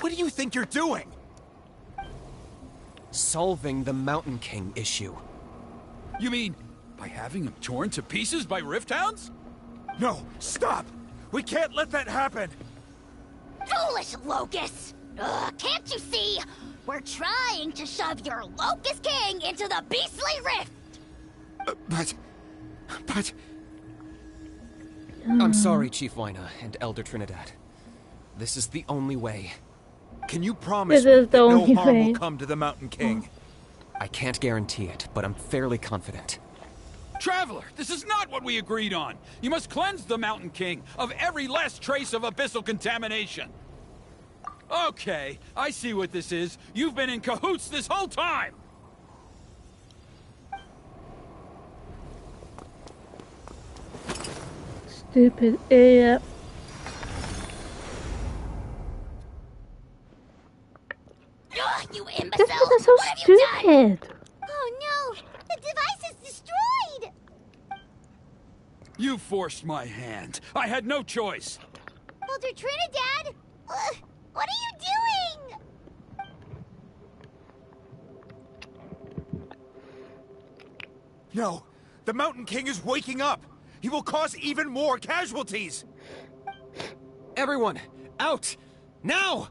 What do you think you're doing? Solving the Mountain King issue. You mean by having him torn to pieces by rift hounds? No, stop! We can't let that happen! Foolish Locust! Can't you see? We're trying to shove your Locust King into the beastly rift! But... I'm sorry, Chief Wyna and Elder Trinidad. This is the only way. Can you promise This is that the no only harm way. will come to the Mountain King? I can't guarantee it, but I'm fairly confident. Traveler, this is not what we agreed on. You must cleanse the Mountain King of every last trace of abyssal contamination. Okay, I see what this is. You've been in cahoots this whole time! Stupid idiot. You This imbecile! is so What have you done? stupid. Oh no! The device is destroyed! You forced my hand. I had no choice. Elder Trinidad! What are you doing? No, the Mountain King is waking up! He will cause even more casualties! Everyone, out! Now!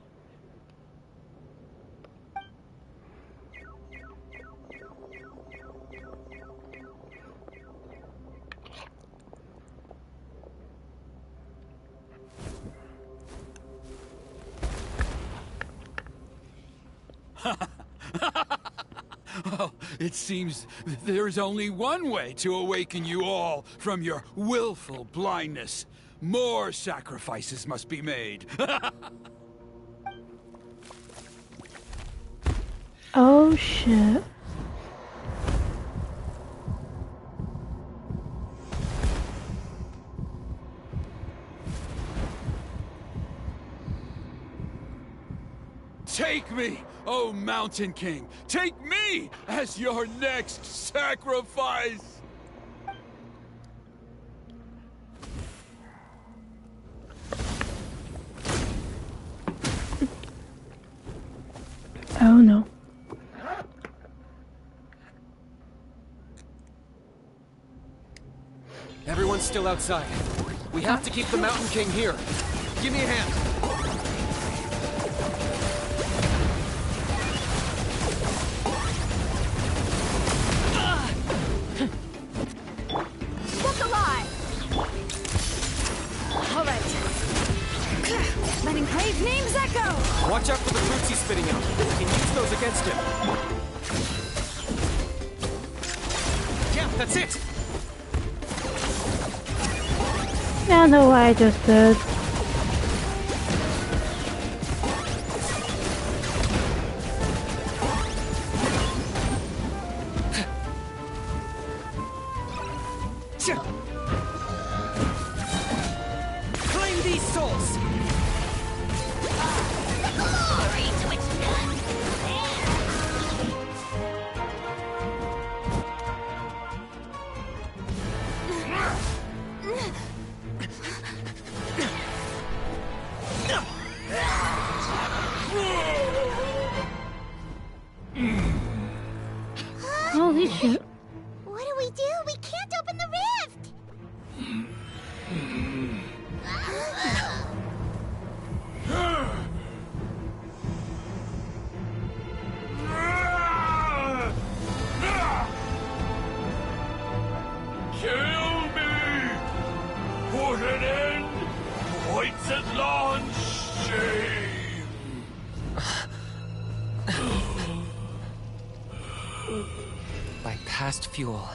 Well, it seems there's only one way to awaken you all from your willful blindness. More sacrifices must be made. Oh shit. Take me, oh Mountain King! Take me as your next sacrifice! Oh no. Everyone's still outside. We have to keep the Mountain King here. Give me a hand. go! Watch out for the fruits he's spitting out. We can use those against him. Yeah, that's it! I don't know what I just did. Claim these souls! Glory to its none! Holy shit. What do we do? We can't open the rift! Kill me! Put an end to White's shame! By past fuel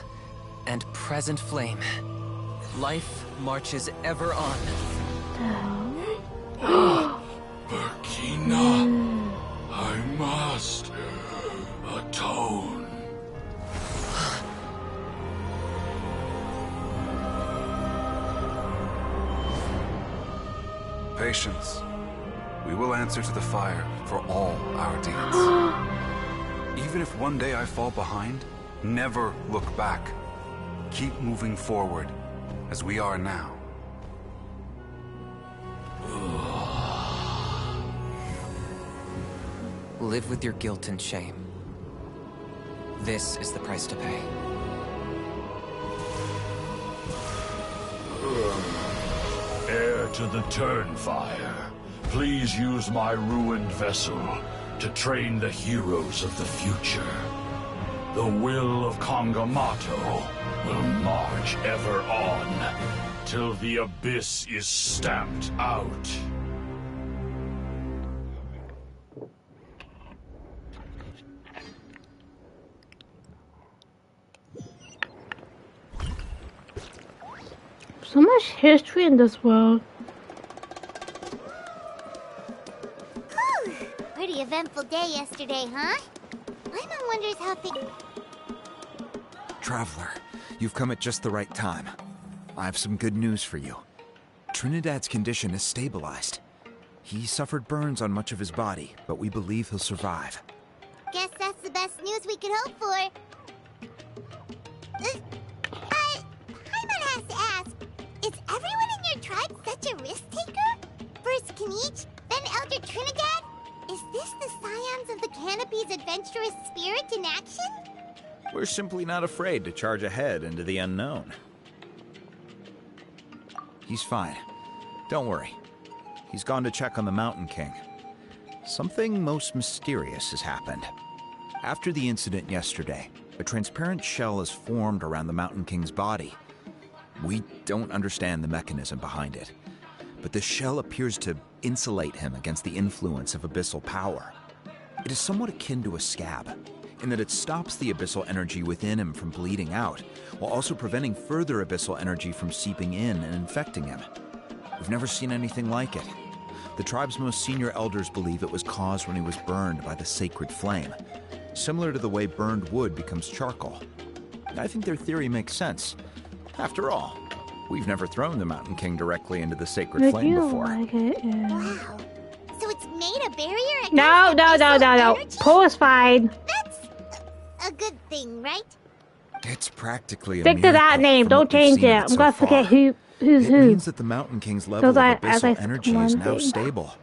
and present flame, life marches ever on. Burkina, I must atone. Patience. We will answer to the fire for all our deeds. Even if one day I fall behind, never look back. Keep moving forward, as we are now. Live with your guilt and shame. This is the price to pay. Heir to the Turnfire, please use my ruined vessel to train the heroes of the future. The will of Kongamato will march ever on, till the abyss is stamped out. So much history in this world. Whew. Pretty eventful day yesterday, huh? Paimon wonders how things... Traveler, you've come at just the right time. I have some good news for you. Trinidad's condition is stabilized. He suffered burns on much of his body, but we believe he'll survive. Guess that's the best news we could hope for. Paimon has to ask, is everyone in your tribe such a risk-taker? First Kenichi, then Elder Trinidad? Is this the scions of the Canopy's adventurous spirit in action? We're simply not afraid to charge ahead into the unknown. He's fine. Don't worry. He's gone to check on the Mountain King. Something most mysterious has happened. After the incident yesterday, a transparent shell has formed around the Mountain King's body. We don't understand the mechanism behind it, but the shell appears to insulate him against the influence of abyssal power. It is somewhat akin to a scab, in that it stops the abyssal energy within him from bleeding out, while also preventing further abyssal energy from seeping in and infecting him. We've never seen anything like it. The tribe's most senior elders believe it was caused when he was burned by the sacred flame, similar to the way burned wood becomes charcoal. I think their theory makes sense. After all, we've never thrown the Mountain King directly into the sacred flame before. Like it? Wow. So it's made a barrier against No. energy? Poe is fine. That's a good thing, right? It's practically a Stick to that miracle name. from Don't what we've change seen it. of I'm so gonna forget far. who's It who. means that the Mountain King's level of As abyssal I energy is now one thing. stable.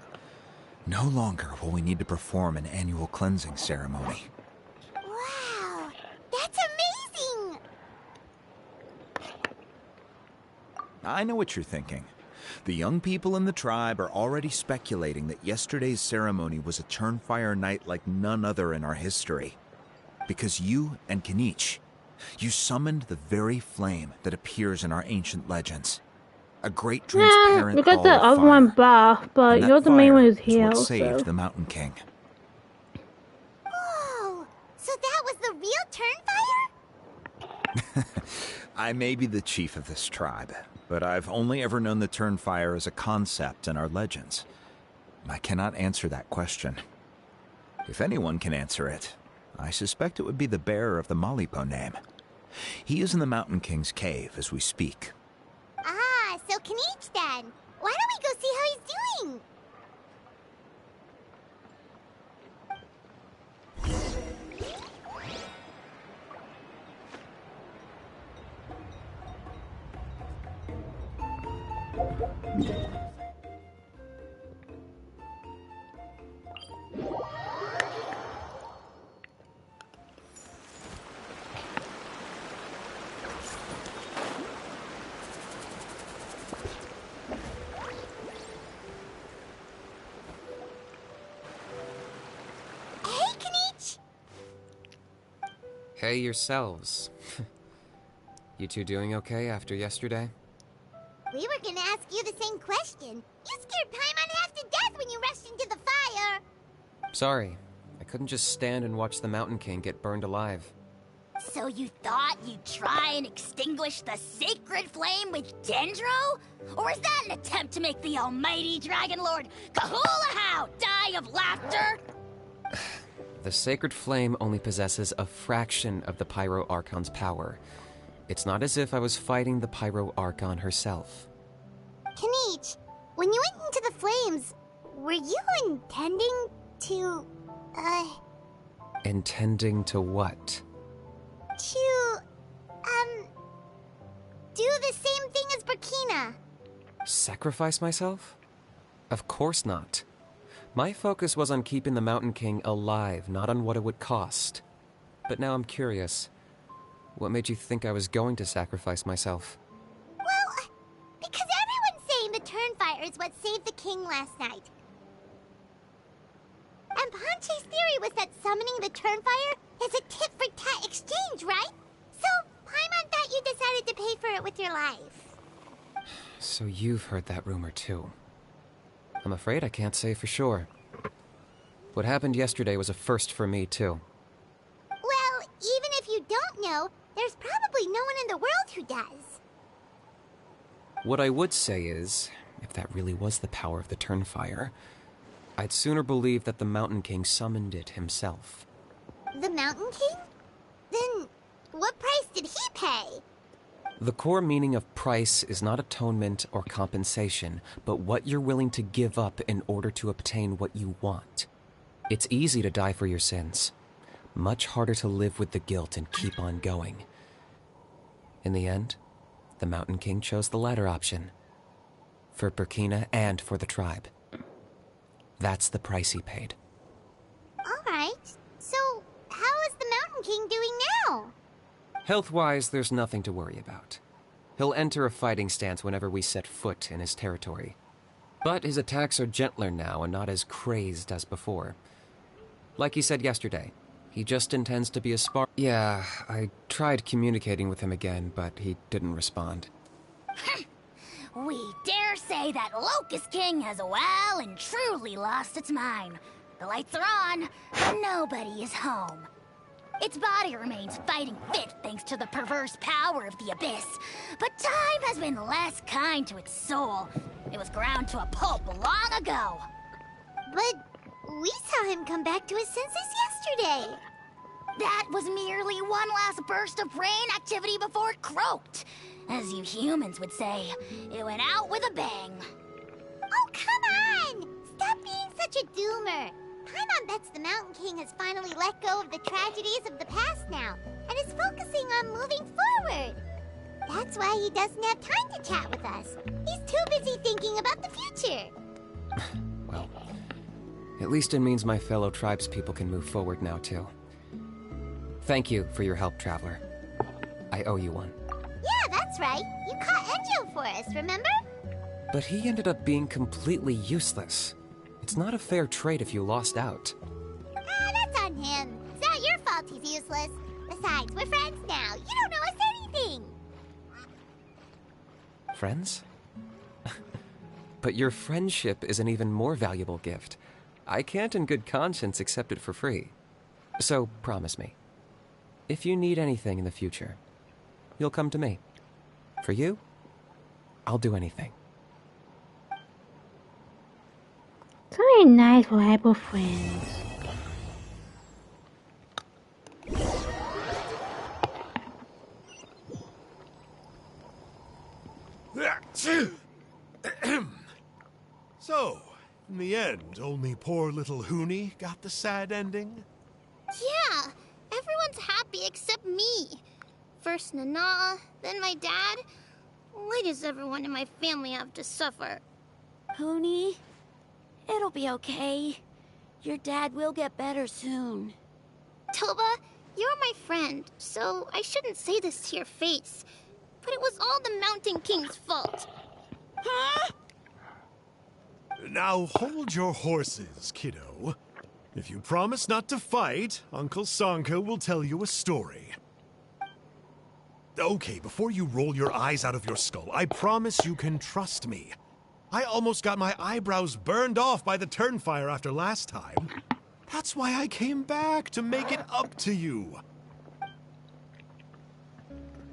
No longer will we need to perform an annual cleansing ceremony. Wow. That's amazing! I know what you're thinking. The young people in the tribe are already speculating that yesterday's ceremony was a Turnfire night like none other in our history. Because you and Kenichi, you summoned the very flame that appears in our ancient legends. A great Nah, transparent you got ball the of other fire. one back, but And you're that the main fire one who's is here, what saved so. the Mountain King. Whoa! So that was the real Turnfire? I may be the chief of this tribe, but I've only ever known the Turnfire as a concept in our legends. I cannot answer that question. If anyone can answer it, I suspect it would be the bearer of the Malipo name. He is in the Mountain King's cave as we speak. Ah, so Kanich then. Why don't we go see how he's doing? Hey, Kanich! Hey yourselves. You two doing okay after yesterday? We were gonna ask you the same question. You scared Paimon half to death when you rushed into the fire. Sorry, I couldn't just stand and watch the Mountain King get burned alive. So you thought you'd try and extinguish the sacred flame with Dendro? Or is that an attempt to make the almighty Dragon Lord Kahulahau die of laughter? The sacred flame only possesses a fraction of the Pyro Archon's power. It's not as if I was fighting the Pyro Archon herself. Kanich, when you went into the flames, were you intending to, Intending to what? do the same thing as Burkina? Sacrifice myself? Of course not. My focus was on keeping the Mountain King alive, not on what it would cost. But now I'm curious. What made you think I was going to sacrifice myself? Well, because everyone's saying the Turnfire is what saved the king last night. And Ponche's theory was that summoning the Turnfire is a tit-for-tat exchange, right? So, Paimon thought you decided to pay for it with your life. So you've heard that rumor too. I'm afraid I can't say for sure. What happened yesterday was a first for me too. Well, even if you don't know, there's probably no one in the world who does. What I would say is, if that really was the power of the Turnfire, I'd sooner believe that the Mountain King summoned it himself. The Mountain King? Then, what price did he pay? The core meaning of price is not atonement or compensation, but what you're willing to give up in order to obtain what you want. It's easy to die for your sins. Much harder to live with the guilt and keep on going. In the end, the Mountain King chose the latter option. For Burkina and for the tribe. That's the price he paid. Alright, so how is the Mountain King doing now? Health-wise, there's nothing to worry about. He'll enter a fighting stance whenever we set foot in his territory. But his attacks are gentler now and not as crazed as before. Like he said yesterday, he just intends to be a Yeah, I tried communicating with him again, but he didn't respond. We dare say that Locust King has well and truly lost its mind. The lights are on, but nobody is home. Its body remains fighting fit thanks to the perverse power of the Abyss, but time has been less kind to its soul. It was ground to a pulp long ago. But we saw him come back to his senses yesterday. That was merely one last burst of brain activity before it croaked. As you humans would say, it went out with a bang. Oh, come on! Stop being such a doomer. Paimon bets the Mountain King has finally let go of the tragedies of the past now, and is focusing on moving forward. That's why he doesn't have time to chat with us. He's too busy thinking about the future. Well, at least it means my fellow tribespeople can move forward now, too. Thank you for your help, Traveler. I owe you one. Yeah, that's right. You caught Enjo for us, remember? But he ended up being completely useless. It's not a fair trade if you lost out. That's on him. It's not your fault he's useless. Besides, we're friends now. You don't know us anything. Friends? But your friendship is an even more valuable gift. I can't in good conscience accept it for free. So promise me, if you need anything in the future, you'll come to me. For you, I'll do anything. It's very nice reliable friends. So, in the end, only poor little Hoonie got the sad ending? Yeah, everyone's happy except me. First Nana, then my dad. Why does everyone in my family have to suffer? Pony, it'll be okay. Your dad will get better soon. Toba, you're my friend, so I shouldn't say this to your face. But it was all the Mountain King's fault. Huh? Now hold your horses, kiddo. If you promise not to fight, Uncle Sanka will tell you a story. Okay, before you roll your eyes out of your skull, I promise you can trust me. I almost got my eyebrows burned off by the turnfire after last time. That's why I came back, to make it up to you.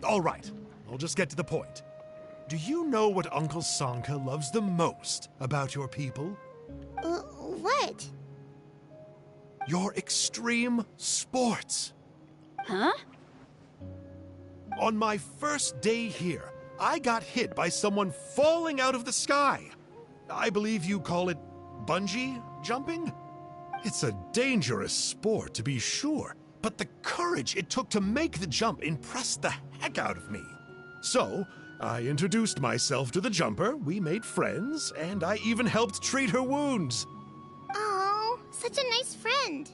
All right, I'll just get to the point. Do you know what Uncle Sanka loves the most about your people? What? Your extreme sports. Huh? On my first day here, I got hit by someone falling out of the sky. I believe you call it bungee jumping? It's a dangerous sport, to be sure, but the courage it took to make the jump impressed the heck out of me. So, I introduced myself to the jumper, we made friends, and I even helped treat her wounds. Oh, such a nice friend.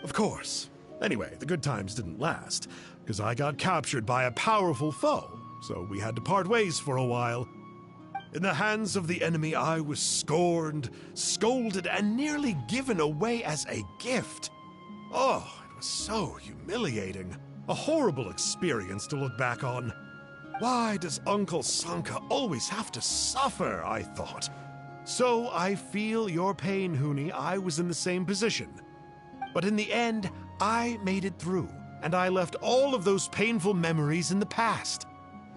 Of course. Anyway, the good times didn't last, because I got captured by a powerful foe, so we had to part ways for a while. In the hands of the enemy, I was scorned, scolded, and nearly given away as a gift. Oh, it was so humiliating. A horrible experience to look back on. Why does Uncle Sanka always have to suffer, I thought. So I feel your pain, Hoonie. I was in the same position. But in the end, I made it through, and I left all of those painful memories in the past.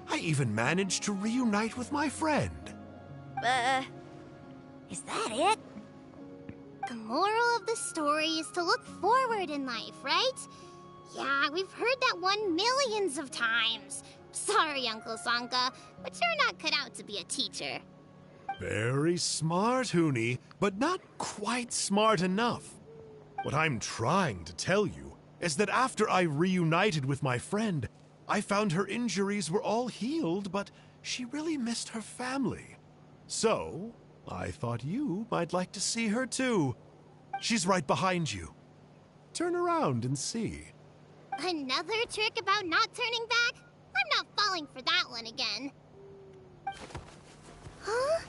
I even managed to reunite with my friend. Is that it? The moral of the story is to look forward in life, right? Yeah, we've heard that one millions of times. Sorry, Uncle Sanka, but you're not cut out to be a teacher. Very smart, Hoonie, but not quite smart enough. What I'm trying to tell you is that after I reunited with my friend, I found her injuries were all healed, but she really missed her family. So, I thought you might like to see her too. She's right behind you. Turn around and see. Another trick about not turning back? I'm not falling for that one again. Huh?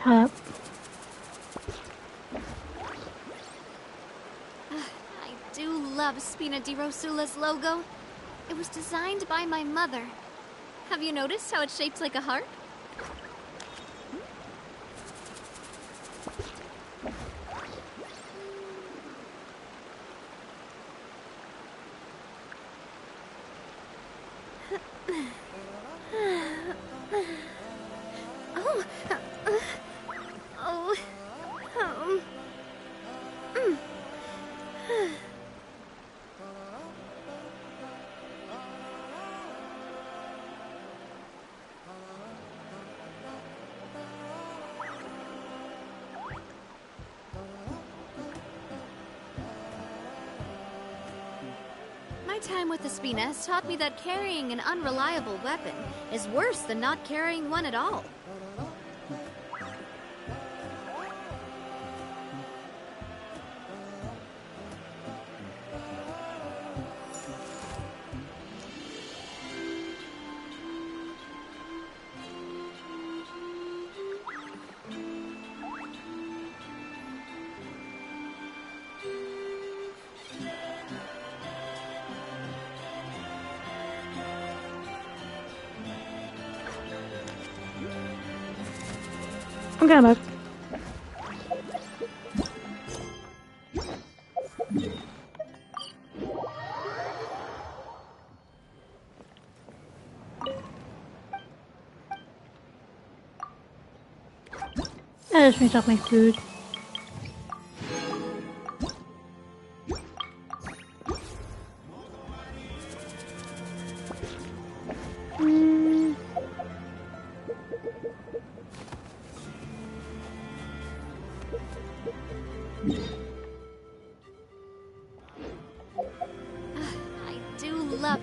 Huh? I do love Spina di Rosula's logo. It was designed by my mother. Have you noticed how it's shaped like a heart? My time with the Spina has taught me that carrying an unreliable weapon is worse than not carrying one at all. I'm coming back. I just finished off my food. I do love...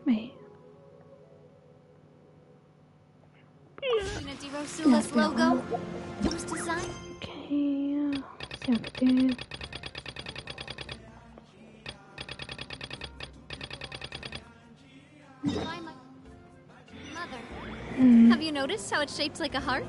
Wait. Spina di Rosula's logo. It was designed... Okay, let's see what I can do. by my mother. Have you noticed how it's shaped like a heart?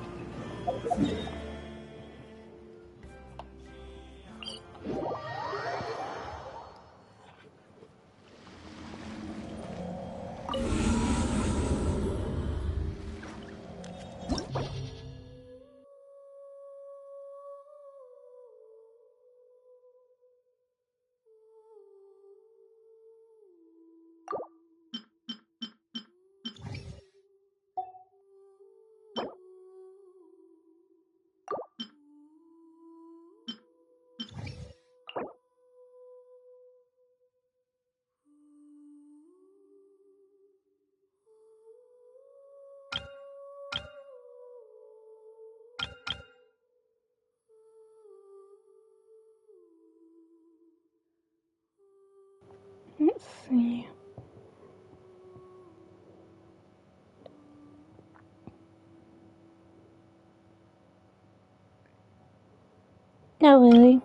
Let's see. No, really.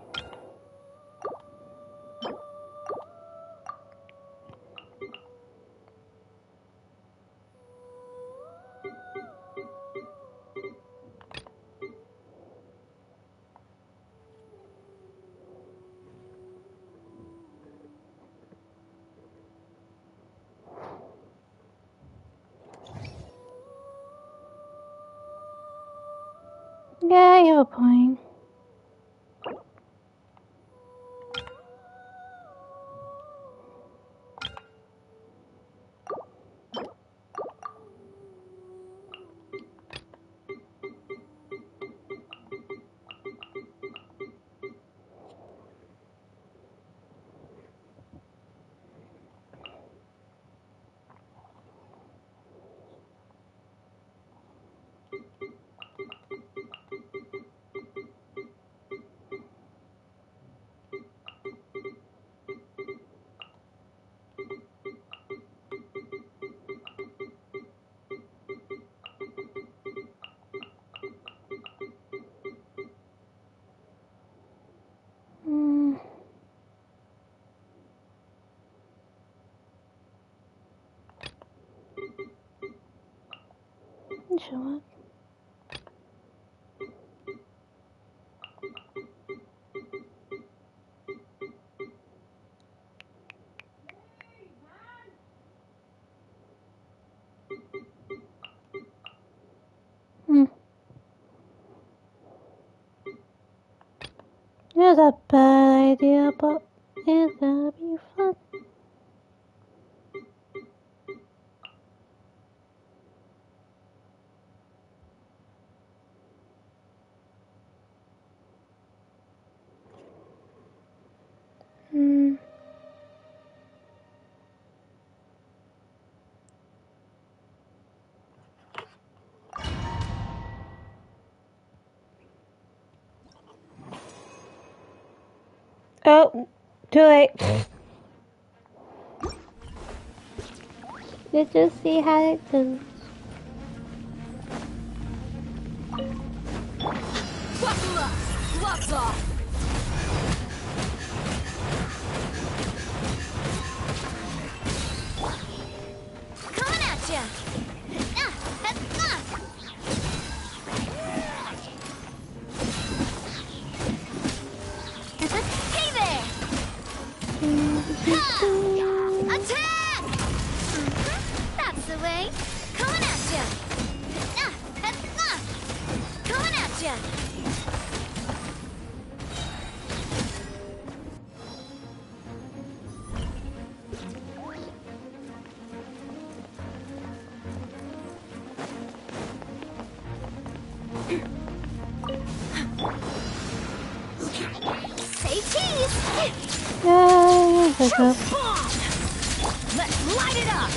Yeah, you have a point. Show up. It's a bad idea, but it's gonna be fun. Oh, too late. Let's just see how it goes. Gloves off! Coming at ya! Attack! That's the way. Coming at ya. Coming at ya. Say cheese! Yay! Let's light it up!